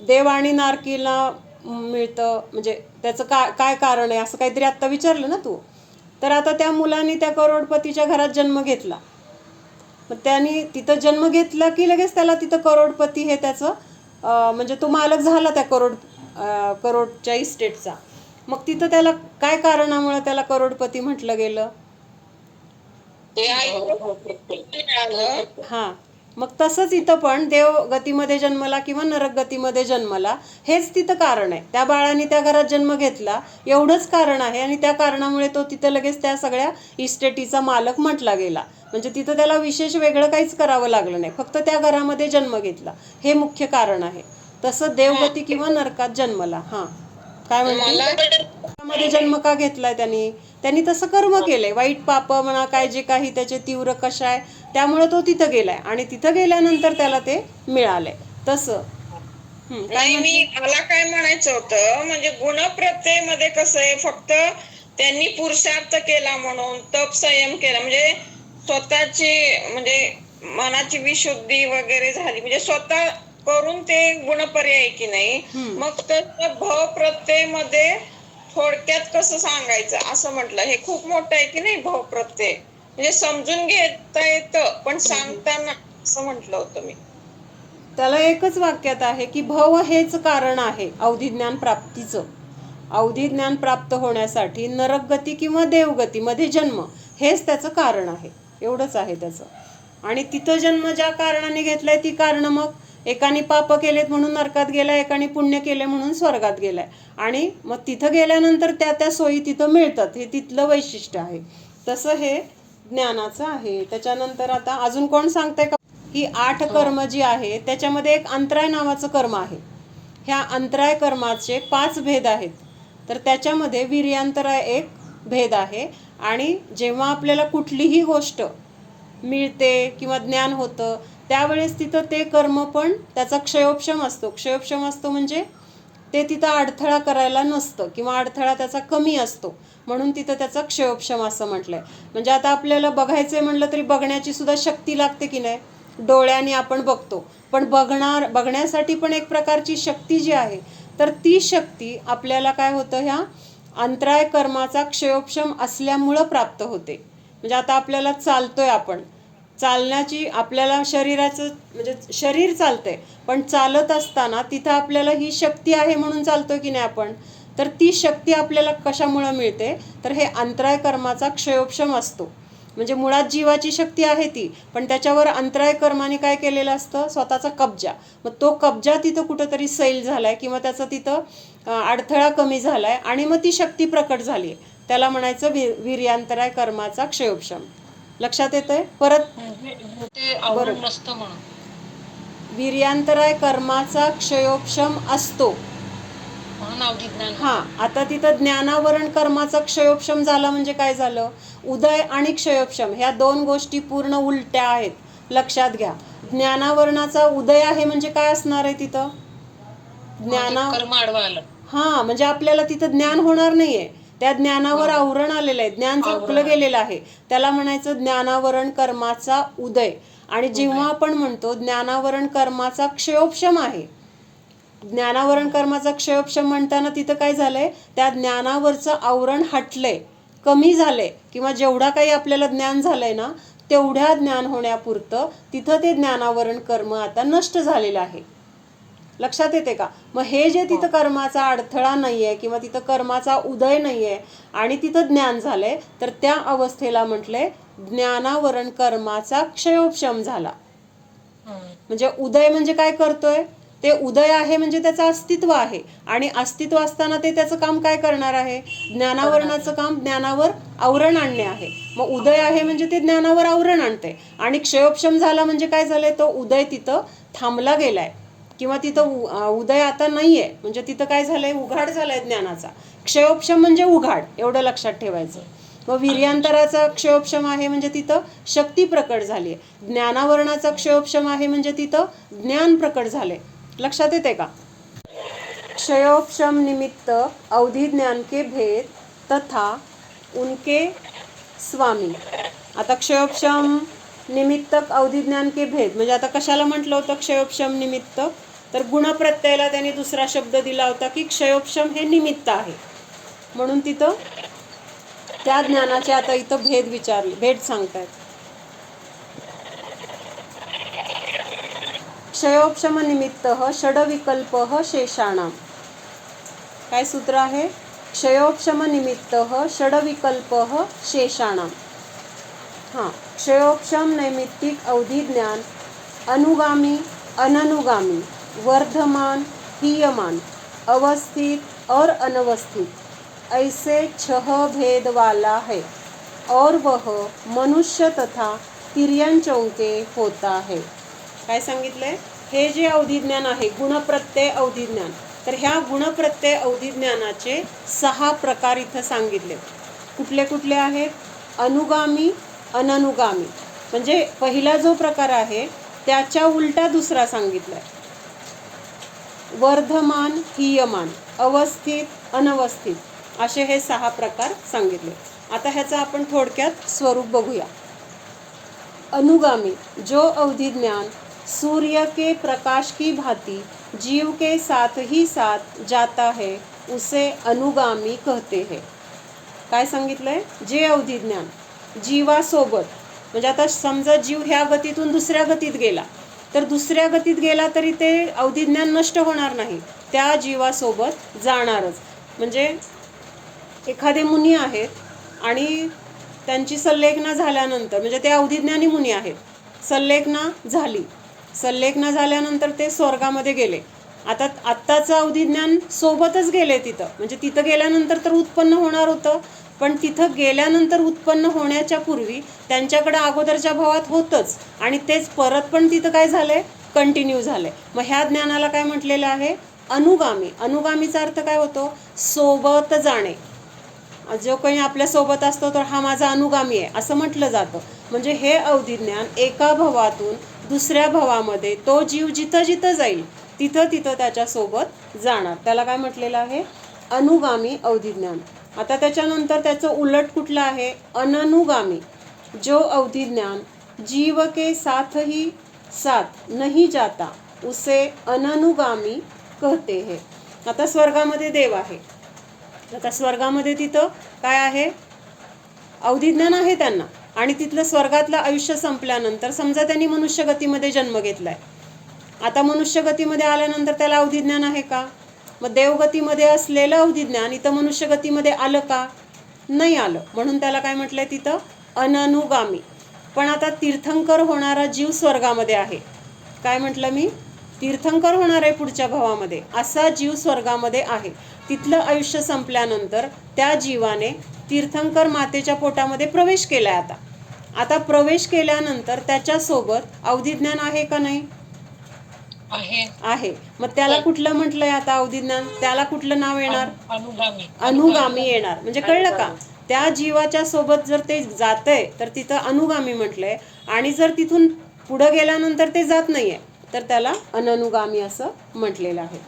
देव आणि नारकीला मिळतं म्हणजे त्याचं काय कारण आहे असं काहीतरी आत्ता विचारलं ना तू. तर आता त्या मुलाने त्या करोडपतीच्या घरात जन्म घेतला, मग त्याने तिथं जन्म घेतला की लगेच त्याला तिथं करोडपती हे त्याचं म्हणजे तो मालक झाला त्या करोडच्या इस्टेटचा. मग तिथं त्याला काय कारणामुळे त्याला करोडपती म्हटलं गेलं. हां, मग तसंच इथं पण देवगतीमध्ये जन्मला किंवा नरकगतीमध्ये जन्मला हेच तिथं कारण आहे. त्या बाळाने त्या घरात जन्म घेतला एवढंच कारण आहे आणि त्या कारणामुळे तो तिथं लगेच त्या सगळ्या इस्टेटीचा मालक म्हटला गेला. म्हणजे तिथं त्याला विशेष वेगळं काहीच करावं लागलं नाही, फक्त त्या घरामध्ये जन्म घेतला, हे मुख्य कारण आहे. तसं देवगती किंवा नरकात जन्मला. हां काय म्हणते, जन्म का घेतलाय त्यांनी तसं कर्म केलंय, वाईट पाप म्हणा काय जे काही त्याचे तीव्र कषाय, त्यामुळे तो तिथं गेलाय आणि तिथं गेल्यानंतर त्याला ते मिळालंय. तसं नाही, मला काय म्हणायचं होतं, म्हणजे गुणप्रत्ययमध्ये कसं आहे, फक्त त्यांनी पुरुषार्थ केला म्हणून तप संयम केला म्हणजे स्वतःची म्हणजे मनाची विशुद्धी वगैरे झाली म्हणजे स्वतः करून ते गुणपर्याय की नाही. मग तर भ प्रत्यय मध्ये थोडक्यात कसं सांगायचं असं म्हटलं. हे खूप मोठं आहे की नाही भ प्रत्यय, म्हणजे समजून घेता येतं पण सांगताना असं म्हटलं होतं मी. त्याला एकच वाक्यात आहे की भव हेच कारण आहे अवधिज्ञान प्राप्तीचं. अवधिज्ञान प्राप्त होण्यासाठी नरकगती किंवा देवगती मध्ये जन्म हेच त्याचं कारण आहे. एवढंच आहे त्याचं. आणि तिथं जन्म ज्या कारणाने घेतलाय ती कारण मग एकाने पाप केलेत म्हणून नरकात गेलाय, एकाने पुण्य केले म्हणून स्वर्गात गेलाय. आणि मग तिथं गेल्यानंतर त्या त्या सोयी तिथं मिळतात. हे तिथलं वैशिष्ट्य आहे. तसं हे ज्ञानाचं आहे. त्याच्यानंतर आता अजून कोण सांगतंय का की 8 कर्म जी आहे त्याच्यामध्ये एक अंतराय नावाचं कर्म आहे. ह्या अंतराय कर्माचे 5 भेद आहेत. तर त्याच्यामध्ये वीर्यांतराय एक भेद आहे. आणि जेव्हा आपल्याला कुठलीही गोष्ट मिळते किंवा ज्ञान होतं त्यावेळेस तिथं ते कर्म पण त्याचा क्षयोपशम असतो. क्षयोपशम असतो म्हणजे ते तिथं अडथळा करायला नसतं किंवा अडथळा त्याचा कमी असतो, म्हणून तिथं त्याचा क्षयोपशम असं म्हटलंय. म्हणजे आता आपल्याला बघायचंय म्हटलं तरी बघण्याची सुद्धा शक्ती लागते की नाही. डोळ्याने आपण बघतो पण बघण्यासाठी पण एक प्रकारची शक्ती जी आहे तर ती शक्ती आपल्याला काय होतं ह्या अंतराय कर्माचा क्षयोपशम असल्यामुळं प्राप्त होते. म्हणजे आता आपल्याला चालतोय आपण, चालण्याची आपल्याला शरीराचं म्हणजे शरीर चालतंय पण चालत असताना तिथं आपल्याला ही शक्ती आहे म्हणून चालतोय की नाही आपण. तर ती शक्ती आपल्याला कशामुळं मिळते तर हे अंतराय कर्माचा क्षयोपशम असतो. म्हणजे मुळात जीवाची शक्ती आहे ती, पण त्याच्यावर अंतराय कर्माने काय केलेलं असतं स्वतःचा कब्जा. मग तो कब्जा तिथं कुठंतरी सैल झालाय किंवा त्याचा तिथं अडथळा कमी झालाय आणि मग ती शक्ती प्रकट झाली. त्याला म्हणायचं वीर्यांतराय कर्माचा क्षयोपशम. लक्षात येतंय परत. ते आवरण नसतं म्हणून वीर्यांतराय कर्माचा क्षयोपशम असतो म्हणून अवधिज्ञान. हा. आता तिथं ज्ञानावरण कर्माचा क्षयोपशम झाला म्हणजे काय झालं. उदय आणि क्षयोपशम ह्या दोन गोष्टी पूर्ण उलट्या आहेत. लक्षात घ्या. ज्ञानावरणाचा उदय आहे म्हणजे काय असणार आहे तिथं कर्म आडवा आलं. हा म्हणजे आपल्याला तिथं ज्ञान होणार नाहीये. त्या ज्ञानावर आवरण आलेलं आहे, ज्ञान झाकलं गेलेलं आहे. त्याला म्हणायचं ज्ञानावरण कर्माचा उदय. आणि जेव्हा आपण म्हणतो ज्ञानावरण कर्माचा क्षयोपशम आहे, ज्ञानावरण कर्माचा क्षयोपशम म्हणताना तिथं काय झालंय त्या ज्ञानावरचं आवरण हटलंय, कमी झालंय किंवा जेवढा काही आपल्याला ज्ञान झालंय ना तेवढ्या ज्ञान होण्यापुरतं तिथं ते ज्ञानावरण कर्म आता नष्ट झालेलं आहे. लक्षात येते का. मग हे जे तिथं कर्माचा अडथळा नाहीये किंवा तिथं कर्माचा उदय नाहीये आणि तिथं ज्ञान झालंय तर त्या अवस्थेला म्हटलंय ज्ञानावरण कर्माचा क्षयोपशम झाला. म्हणजे उदय म्हणजे काय करतोय ते उदय आहे म्हणजे त्याचं अस्तित्व आहे आणि अस्तित्व असताना ते त्याचं काम काय करणार आहे. ज्ञानावरणाचं काम ज्ञानावर आवरण आणणे आहे. मग उदय आहे म्हणजे ते ज्ञानावर आवरण आणते. आणि क्षयोपशम झाला म्हणजे काय झालंय तो उदय तिथं थांबला गेलाय किंवा तिथं उदय आता नाहीये. म्हणजे तिथं काय झालंय उघाड झालाय ज्ञानाचा. क्षयोपशम म्हणजे उघाड, एवढं लक्षात ठेवायचं. मग वीर्यांतराचा क्षयोपशम आहे म्हणजे तिथं शक्ती प्रकट झाली आहे. ज्ञानावरणाचा क्षयोपशम आहे म्हणजे तिथं ज्ञान प्रकट झाले. लक्षात येते का. क्षयोपशम निमित्त अवधि ज्ञान के भेद तथा उनके स्वामी. आता क्षयोपशम निमित्तक अवधि ज्ञान के भेद म्हणजे आता कशाला म्हटलं होतं क्षयोपशम निमित्त तर गुणप्रत्ययाला त्यांनी दुसरा शब्द दिला होता की क्षयोपशम हे निमित्त आहे. म्हणून तिथं त्या ज्ञानाचे आता इथं भेद सांगतायत. क्षयोपशम निमित्त षडविकल्प शेषाणाम. काय सूत्र आहे. क्षयोपशम निमित्त षडविकल्प शेषाणाम. हां. क्षयोपशम नैमित्तिक अवधि ज्ञान अनुगामी अननुगामी वर्धमान हीयमान अवस्थित और अनवस्थित ऐसे 6 भेद वाला है और वह मनुष्य तथा तिर्यंचों के होता है. काय सांगितलंय. हे जे अवधिज्ञान आहे गुणप्रत्यय अवधिज्ञान तर ह्या गुणप्रत्यय अवधिज्ञानाचे 6 प्रकार इथं सांगितले. कुठले कुठले आहेत. अनुगामी अननुगामी म्हणजे पहिला जो प्रकार आहे त्याच्या उलटा दुसरा सांगितलाय. वर्धमान हीयमान अवस्थित अनवस्थित असे हे 6 प्रकार सांगितले. आता ह्याचं आपण थोडक्यात स्वरूप बघूया. अनुगामी जो अवधि ज्ञान सूर्य के प्रकाश की भांति जीव के साथ ही साथ जाता है उसे अनुगामी कहते हैं. काय सांगितलंय? जे अवधि ज्ञान जीवासोबत, म्हणजे आता समजा जीव ह्या गतीतून दुसऱ्या गतीत गेला, तर दुसऱ्या गतीत गेला तरी ते अवधि ज्ञान नष्ट होणार नाही, त्या जीवासोबत जाणारच. म्हणजे एखादे मुनी आहेत आणि त्यांची संलेखना झाल्यानंतर, म्हणजे ते अवधिज्ञानी मुनी आहेत, संलेखना झाल्यानंतर ते स्वर्गामध्ये गेले. आता आत्ताचं अवधिज्ञान सोबतच गेले तिथं, म्हणजे तिथं गेल्यानंतर तर उत्पन्न होणार होतं, पण तिथं गेल्यानंतर उत्पन्न होण्याच्या पूर्वी त्यांच्याकडे अगोदरच्या भावात होतंच आणि तेच परत पण तिथं काय झालंय, कंटिन्यू झालंय. मग ह्या ज्ञानाला काय म्हटलेलं आहे? अनुगामी. अनुगामीचा अर्थ काय होतो? सोबत जाणे. जो काही आपल्या सोबत असतो तर हा माझा अनुगामी आहे असं म्हटलं जातं. म्हणजे हे अवधिज्ञान एका भवातून दुसऱ्या भवामध्ये तो जीव जिथं जिथं जाईल तिथं तिथं त्याच्यासोबत जाणार, त्याला काय म्हटलेलं आहे? अनुगामी अवधिज्ञान. आता त्याच्यानंतर त्याचं उलट कुठलं आहे? अननुगामी. जो अवधिज्ञान जीव के साथ ही साथ नहीं जाता उसे अननुगामी कहते हैं. आता स्वर्गामध्ये देव आहे, आता स्वर्गामध्ये तिथं काय आहे? अवधिज्ञान आहे त्यांना, आणि तिथलं स्वर्गातलं आयुष्य संपल्यानंतर समजा त्यांनी मनुष्यगतीमध्ये जन्म घेतलाय. आता मनुष्यगतीमध्ये आल्यानंतर त्याला अवधिज्ञान आहे का? मग देवगतीमध्ये असलेलं अवधिज्ञान इथं मनुष्यगतीमध्ये आलं का? नाही आलं, म्हणून त्याला काय म्हटलंय तिथं? अननुगामी. पण आता तीर्थंकर होणारा जीव स्वर्गामध्ये आहे. काय म्हटलं मी? तीर्थंकर होणार आहे पुढच्या भावामध्ये, असा जीव स्वर्गामध्ये आहे. तिथलं आयुष्य संपल्यानंतर त्या जीवाने तीर्थंकर मातेच्या पोटामध्ये प्रवेश केलाय. आता प्रवेश केल्यानंतर त्याच्यासोबत अवधिज्ञान आहे का नाही? आहे. मग त्याला कुठलं म्हटलंय आता अवधिज्ञान? त्याला कुठलं नाव येणार? अनुगामी येणार. म्हणजे कळलं का? त्या जीवाच्या सोबत जर ते जातंय तर तिथं अनुगामी म्हटलंय, आणि जर तिथून पुढे गेल्यानंतर ते जात नाहीये तर त्याला अननुगामी असं म्हटलेलं आहे.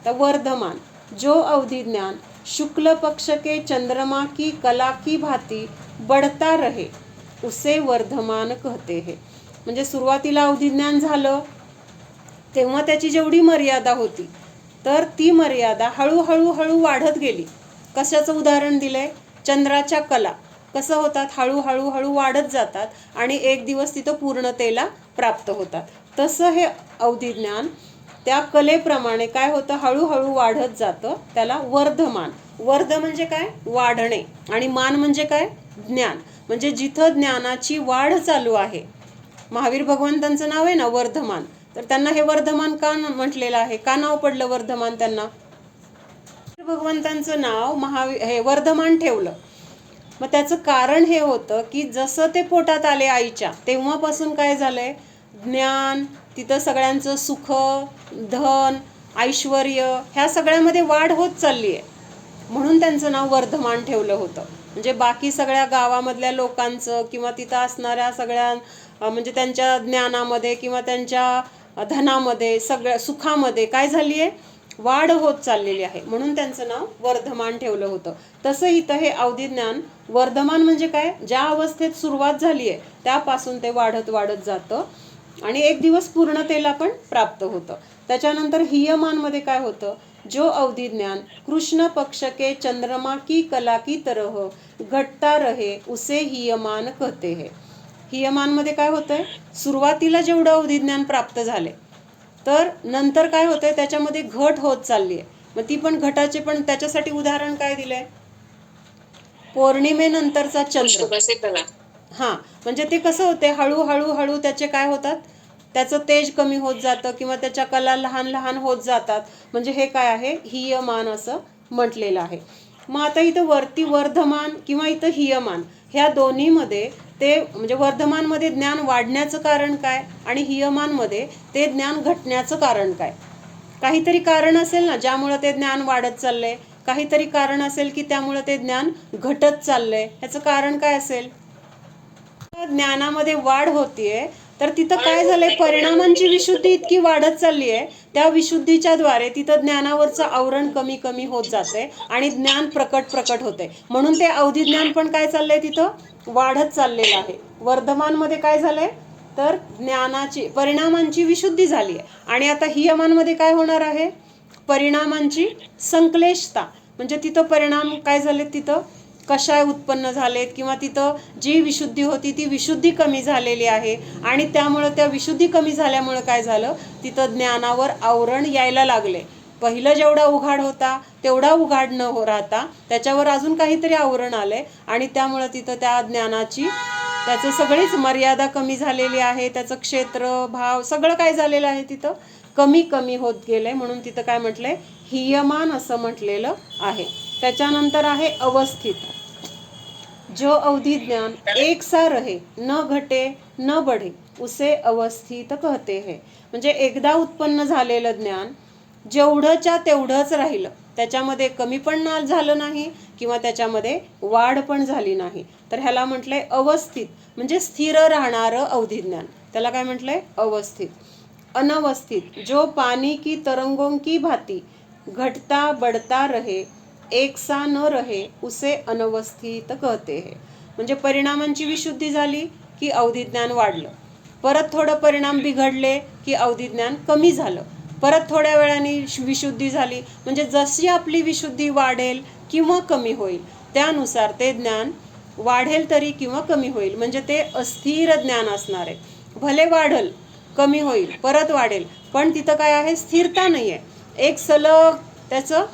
तर वर्धमान जो अवधिज्ञान शुक्ल पक्ष के चंद्रमा की कला की भांति बढ़ता रहे उसे वर्धमान कहते हैं. म्हणजे सुरुवातीला अवधिज्ञान झालं तेव्हा त्याची जेवढी मर्यादा होती तर ती मर्यादा हळूहळू हळू वाढत गेली. कशाचं उदाहरण दिलंय? चंद्राच्या कला कसं होतात? हळूहळू हळू वाढत जातात आणि एक दिवस तिथं पूर्णतेला प्राप्त होतात. तसं हे अवधिज्ञान त्या कलेप्रमाणे काय होतं? हळूहळू वाढत जातं. त्याला वर्धमान. वर्ध म्हणजे काय? वाढणे, आणि मान म्हणजे काय? ज्ञान. म्हणजे जिथं ज्ञानाची वाढ चालू आहे, महावीर भगवंतांचं नाव आहे ना वर्धमान, तर त्यांना हे वर्धमान का म्हटलेलं आहे? का नाव पडलं वर्धमान त्यांना? भगवंतांचं नाव हे वर्धमान ठेवलं. मग त्याचं कारण हे होतं की जसं ते पोटात आले आईच्या तेव्हापासून काय झालंय? ज्ञान, तिथं सगळ्यांचं सुख, धन, ऐश्वर ह्या सगळ्यामध्ये वाढ होत चालली आहे, म्हणून त्यांचं नाव वर्धमान ठेवलं होतं. म्हणजे बाकी सगळ्या गावामधल्या लोकांचं किंवा तिथं असणाऱ्या सगळ्या म्हणजे त्यांच्या ज्ञानामध्ये किंवा त्यांच्या धनामध्ये, सगळ्या सुखामध्ये काय झाली आहे? वाढ होत चाललेली आहे, म्हणून त्यांचं नाव वर्धमान ठेवलं होतं. तसं इथं हे अवधिज्ञान वर्धमान म्हणजे काय? ज्या अवस्थेत सुरुवात झाली आहे त्यापासून ते वाढत वाढत जातं आणि एक दिवस पूर्णतेला पण प्राप्त होतं. त्याच्यानंतर हियमानमध्ये काय होतं? जो अवधिज्ञान कृष्ण पक्ष के चंद्रमा की कला की तरह घटता रहे उसे हियमान कहते हैं. हियमानमध्ये काय होतंय? सुरुवातीला जेवढं अवधिज्ञान प्राप्त झाले तर नंतर काय होतंय? त्याच्यामध्ये घट होत चालली आहे. मग ती पण घटाचे पण त्याच्यासाठी उदाहरण काय दिलंय? पौर्णिमेनंतरचा चंद्र. हा, म्हणजे ते कसं होते? हळूहळू हळू त्याचे काय होतात? त्याचं तेज कमी होत जातं किंवा त्याच्या कला लहान लहान होत जातात. म्हणजे हे काय आहे? हियमान असं म्हटलेलं आहे. मग आता इथं वरती वर्धमान किंवा इथं हियमान ह्या दोन्हीमध्ये ते म्हणजे वर्धमानमध्ये ज्ञान वाढण्याचं कारण काय आणि हियमानमध्ये ते ज्ञान घटण्याचं कारण काय? काहीतरी कारण असेल ना ज्यामुळे ते ज्ञान वाढत चाललंय, काहीतरी कारण असेल की त्यामुळे ते ज्ञान घटत चाललंय. ह्याचं कारण काय असेल? ज्ञानामध्ये वाढ होतीये तर तिथं काय झालंय? परिणामांची विशुद्धी इतकी वाढत चालली आहे, त्या विशुद्धीच्या द्वारे तिथं ज्ञानावरचं आवरण कमी कमी होत जाते आणि ज्ञान प्रकट होते. म्हणून ते अवधिज्ञान पण काय चाललंय? तिथं वाढत चाललेलं आहे. वर्धमानमध्ये काय झालंय? तर ज्ञानाची परिणामांची विशुद्धी झाली आहे. आणि आता हियमांमध्ये काय होणार आहे? परिणामांची संक्लेशता. म्हणजे तिथं परिणाम काय झाले, तिथं कषाय उत्पन्न झालेत किंवा तिथं जी विशुद्धी होती ती विशुद्धी कमी झालेली आहे. आणि त्यामुळं त्या विशुद्धी कमी झाल्यामुळं काय झालं, तिथं ज्ञानावर आवरण यायला लागले. पहिलं जेवढा उघाड होता तेवढा उघाड न राहता त्याच्यावर अजून काहीतरी आवरण आलंय आणि त्यामुळं तिथं त्या ज्ञानाची त्याचं सगळीच मर्यादा कमी झालेली आहे. त्याचं क्षेत्र भाव सगळं काय झालेलं आहे, तिथं कमी कमी होत गेलंय. म्हणून तिथं काय म्हटलंय, हियमान असं म्हटलेलं आहे. त्याच्यानंतर आहे अवस्थित. जो अवधि ज्ञान एक सा रहे न घटे न बढ़े उसे अवस्थित कहते हैं. म्हणजे एकदा उत्पन्न झालेलं ज्ञान जेवढंच्या तेवढंच राहिलं, त्याच्यामध्ये कमी पण झालं नाही किंवा त्याच्यामध्ये वाढ पण झाली नाही, तर ह्याला म्हटलंय अवस्थित. म्हणजे स्थिर राहणारं अवधि ज्ञान, त्याला काय म्हटलंय, अवस्थित. अनवस्थित. जो पानी की तरंगों की भांति घटता बढ़ता रहे एक सा न रहे उसे अनवस्थित कहते हैं. म्हणजे परिणामांची विशुद्धी झाली की अवधि ज्ञान वाढलं, परत थोडं परिणाम बिघडले की अवधि ज्ञान कमी झालं, परत थोड्या वेळाने विशुद्धी झाली. म्हणजे जशी आपली विशुद्धी वाढेल किंवा कमी होईल त्यानुसार ते ज्ञान वाढेल तरी किंवा कमी होईल. म्हणजे ते अस्थिर ज्ञान असणार आहे. भले वाढल, कमी होईल, परत वाढेल, पण तिथं काय आहे, स्थिरता नाही आहे, एक सलग त्याचं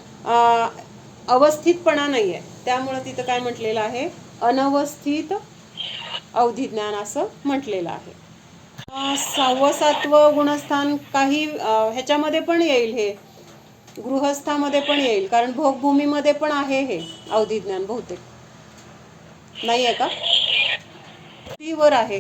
अवस्थितपणा नाही आहे. त्यामुळं तिथं काय म्हटलेलं आहे, अनवस्थित अवधि ज्ञान असं म्हटलेलं आहे. 6वं 7वं गुणस्थान काही ह्याच्यामध्ये पण येईल, हे गृहस्थामध्ये पण येईल, कारण भोगभूमीमध्ये पण आहे हे अवधि ज्ञान. बहुतेक नाही आहे का, वर आहे.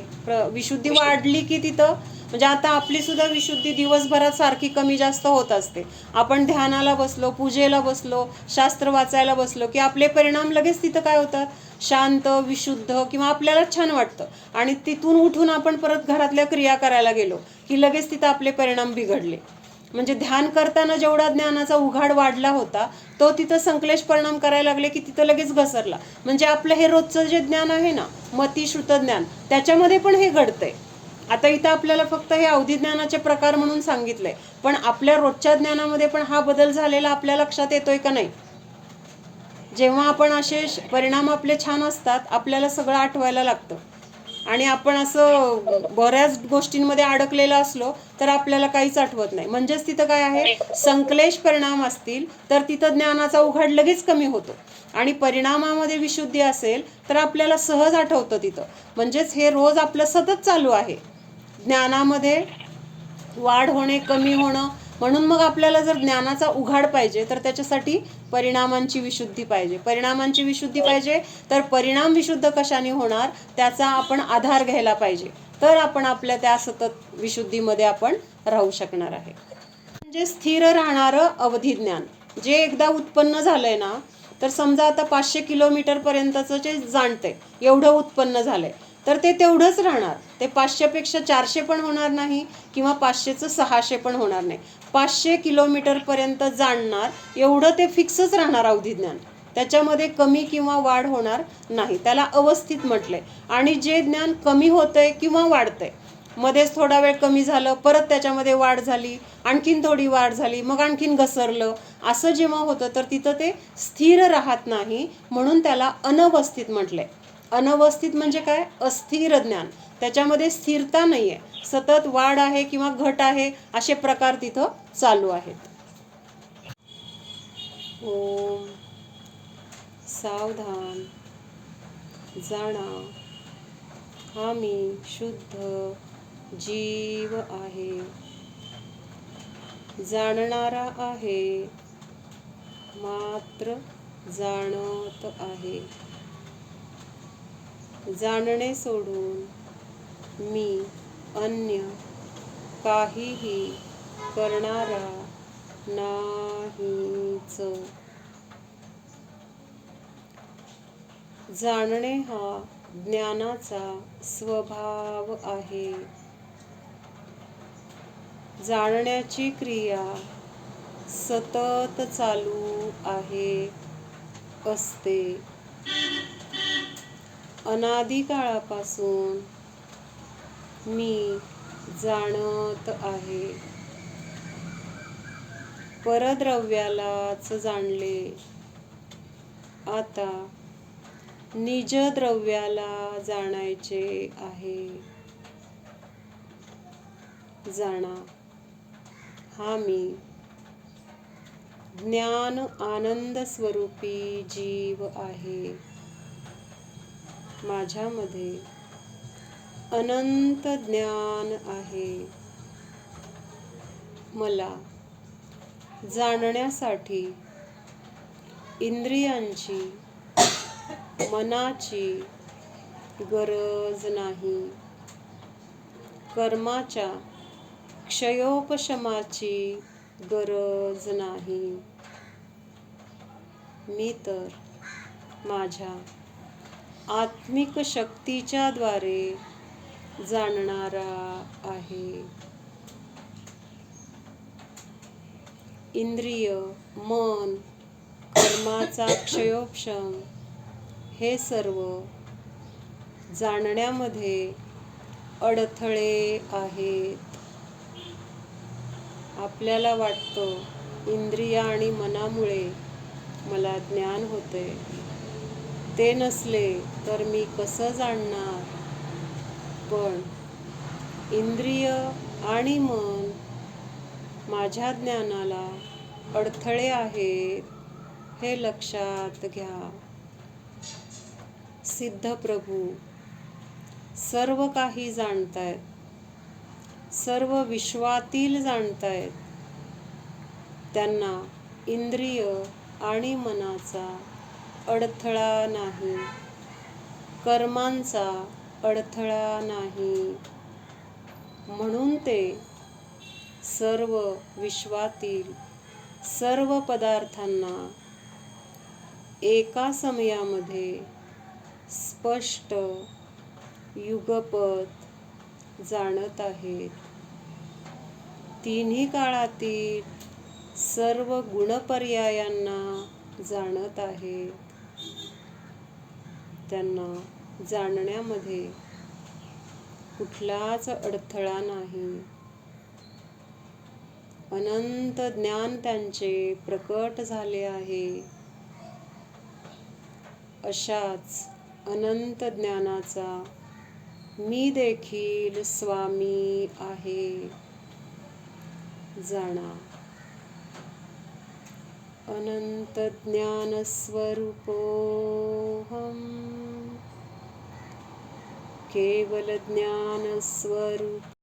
विशुद्धी वाढली की तिथं, म्हणजे आता आपली सुद्धा विशुद्धी दिवसभरात सारखी कमी जास्त होत असते. आपण ध्यानाला बसलो, पूजेला बसलो, शास्त्र वाचायला बसलो की आपले परिणाम लगेच तिथं काय होतात, शांत, विशुद्ध किंवा आपल्याला छान वाटतं. आणि तिथून उठून आपण परत घरातल्या क्रिया करायला गेलो की लगेच तिथं आपले परिणाम बिघडले. म्हणजे ध्यान करताना जेवढा ज्ञानाचा उघाड वाढला होता तो तिथं संक्लेश परिणाम करायला लागले की तिथं लगेच घसरला. म्हणजे आपलं हे रोजचं जे ज्ञान आहे ना, मती श्रुत ज्ञान, त्याच्यामध्ये पण हे घडतंय. आता इथं आपल्याला फक्त हे अवधि ज्ञानाचे प्रकार म्हणून सांगितलंय, पण आपल्या रोजच्या ज्ञानामध्ये पण हा बदल झालेला आपल्या लक्षात येतोय का नाही? जेव्हा आपण असे परिणाम आपले छान असतात, आपल्याला सगळं आठवायला लागतं आणि आपण असं बऱ्याच गोष्टींमध्ये अडकलेलं असलो तर आपल्याला काहीच आठवत नाही. म्हणजेच तिथं काय आहे, संक्लेश परिणाम असतील तर तिथं ज्ञानाचा उघाड लगेच कमी होतो आणि परिणामामध्ये विशुद्धी असेल तर आपल्याला सहज आठवतं तिथं. म्हणजेच हे रोज आपलं सतत चालू आहे, ज्ञानामध्ये वाढ होणे, कमी होणं. म्हणून मग आपल्याला जर ज्ञानाचा उघाड पाहिजे तर त्याच्यासाठी परिणामांची विशुद्धी पाहिजे. परिणामांची विशुद्धी पाहिजे तर परिणाम विशुद्ध कशाने होणार, त्याचा आपण आधार घ्यायला पाहिजे, तर आपण आपल्या त्या सतत विशुद्धीमध्ये आपण राहू शकणार आहे. म्हणजे स्थिर राहणारं अवधि ज्ञान जे एकदा उत्पन्न झालंय ना, तर समजा आता 500 किलोमीटर पर्यंतचं जे जाणतंय एवढं उत्पन्न झालंय तर ते तेवढंच राहणार. ते 500 पेक्षा 400 पण होणार नाही किंवा 500चं 600 पण होणार नाही. 500 किलोमीटर पर्यंत जाणणार एवढं ते फिक्सच राहणार अवधि ज्ञान. त्याच्यामध्ये कमी किंवा वाढ होणार नाही, त्याला अवस्थित म्हटलंय. आणि जे ज्ञान कमी होतंय किंवा वाढतंय, मध्येच थोडा वेळ कमी झालं, परत त्याच्यामध्ये वाढ झाली, आणखीन थोडी वाढ झाली, मग आणखीन घसरलं, असं जेव्हा होतं तर तिथं ते स्थिर राहत नाही. म्हणून त्याला अनवस्थित म्हटलंय. अनवस्थित म्हणजे काय, अस्थिर ज्ञान, त्याच्यामध्ये स्थिरता नाही आहे, सतत वाढ आहे किंवा घट आहे, असे प्रकार तिथं चालू आहेत. ओम सावधान जाणा, हा मी शुद्ध जीव आहे, जाणणारा आहे, मात्र जाणत आहे. जाणणे सोडून मी अन्य काहीही करणारा नाहीच. जाणणे हा ज्ञानाचा स्वभाव आहे. जाणण्याची क्रिया सतत चालू आहे, असते. अनादी काळापासून मी जाणत आहे. परद्रव्यालाच जाणले, आता निजद्रव्याला जाणायचे आहे. जाणा, हा मी ज्ञान आनंद स्वरूपी जीव आहे. माझ्यामध्ये अनंत ज्ञान आहे. मला जाणण्यासाठी इंद्रियांची, मनाची गरज नाही. कर्माच्या क्षयोपशमाची गरज नाही. मी तर माझ्या आत्मिक शक्तीच्या द्वारे जाणणारा आहे. इंद्रिय, मन, कर्माचा क्षयोपशम हे सर्व जाणण्यामध्ये अडथळे आहेत. आपल्याला वाटतं इंद्रिय आणि मनामुळे मला ज्ञान होते. ते नसले तर मी कसं जाणणार? पण इंद्रिय आणि मन माझ्या ज्ञानाला अडथळे आहेत हे लक्षात घ्या. सिद्धप्रभू सर्व काही जाणतायत, सर्व विश्वातील जाणतायत. त्यांना इंद्रिय आणि मनाचा अडथळा नाही, कर्मांचा अडथळा नाही. म्हणून ते सर्व विश्वातील सर्व पदार्थांना एका समयामध्ये स्पष्ट युगपत जाणत आहेत. तिन्ही काळातील सर्व गुणपर्यायांना जाणत आहेत. त्यांना जाणण्यामध्ये कुठलाच अडथळा नाही. अनंत ज्ञान त्यांचे प्रकट झाले आहे. अशाच अनंत ज्ञानाचा मी देखील स्वामी आहे. जाणा, अनंत ज्ञान स्वरूपोऽहम्, केवल ज्ञान स्वरूप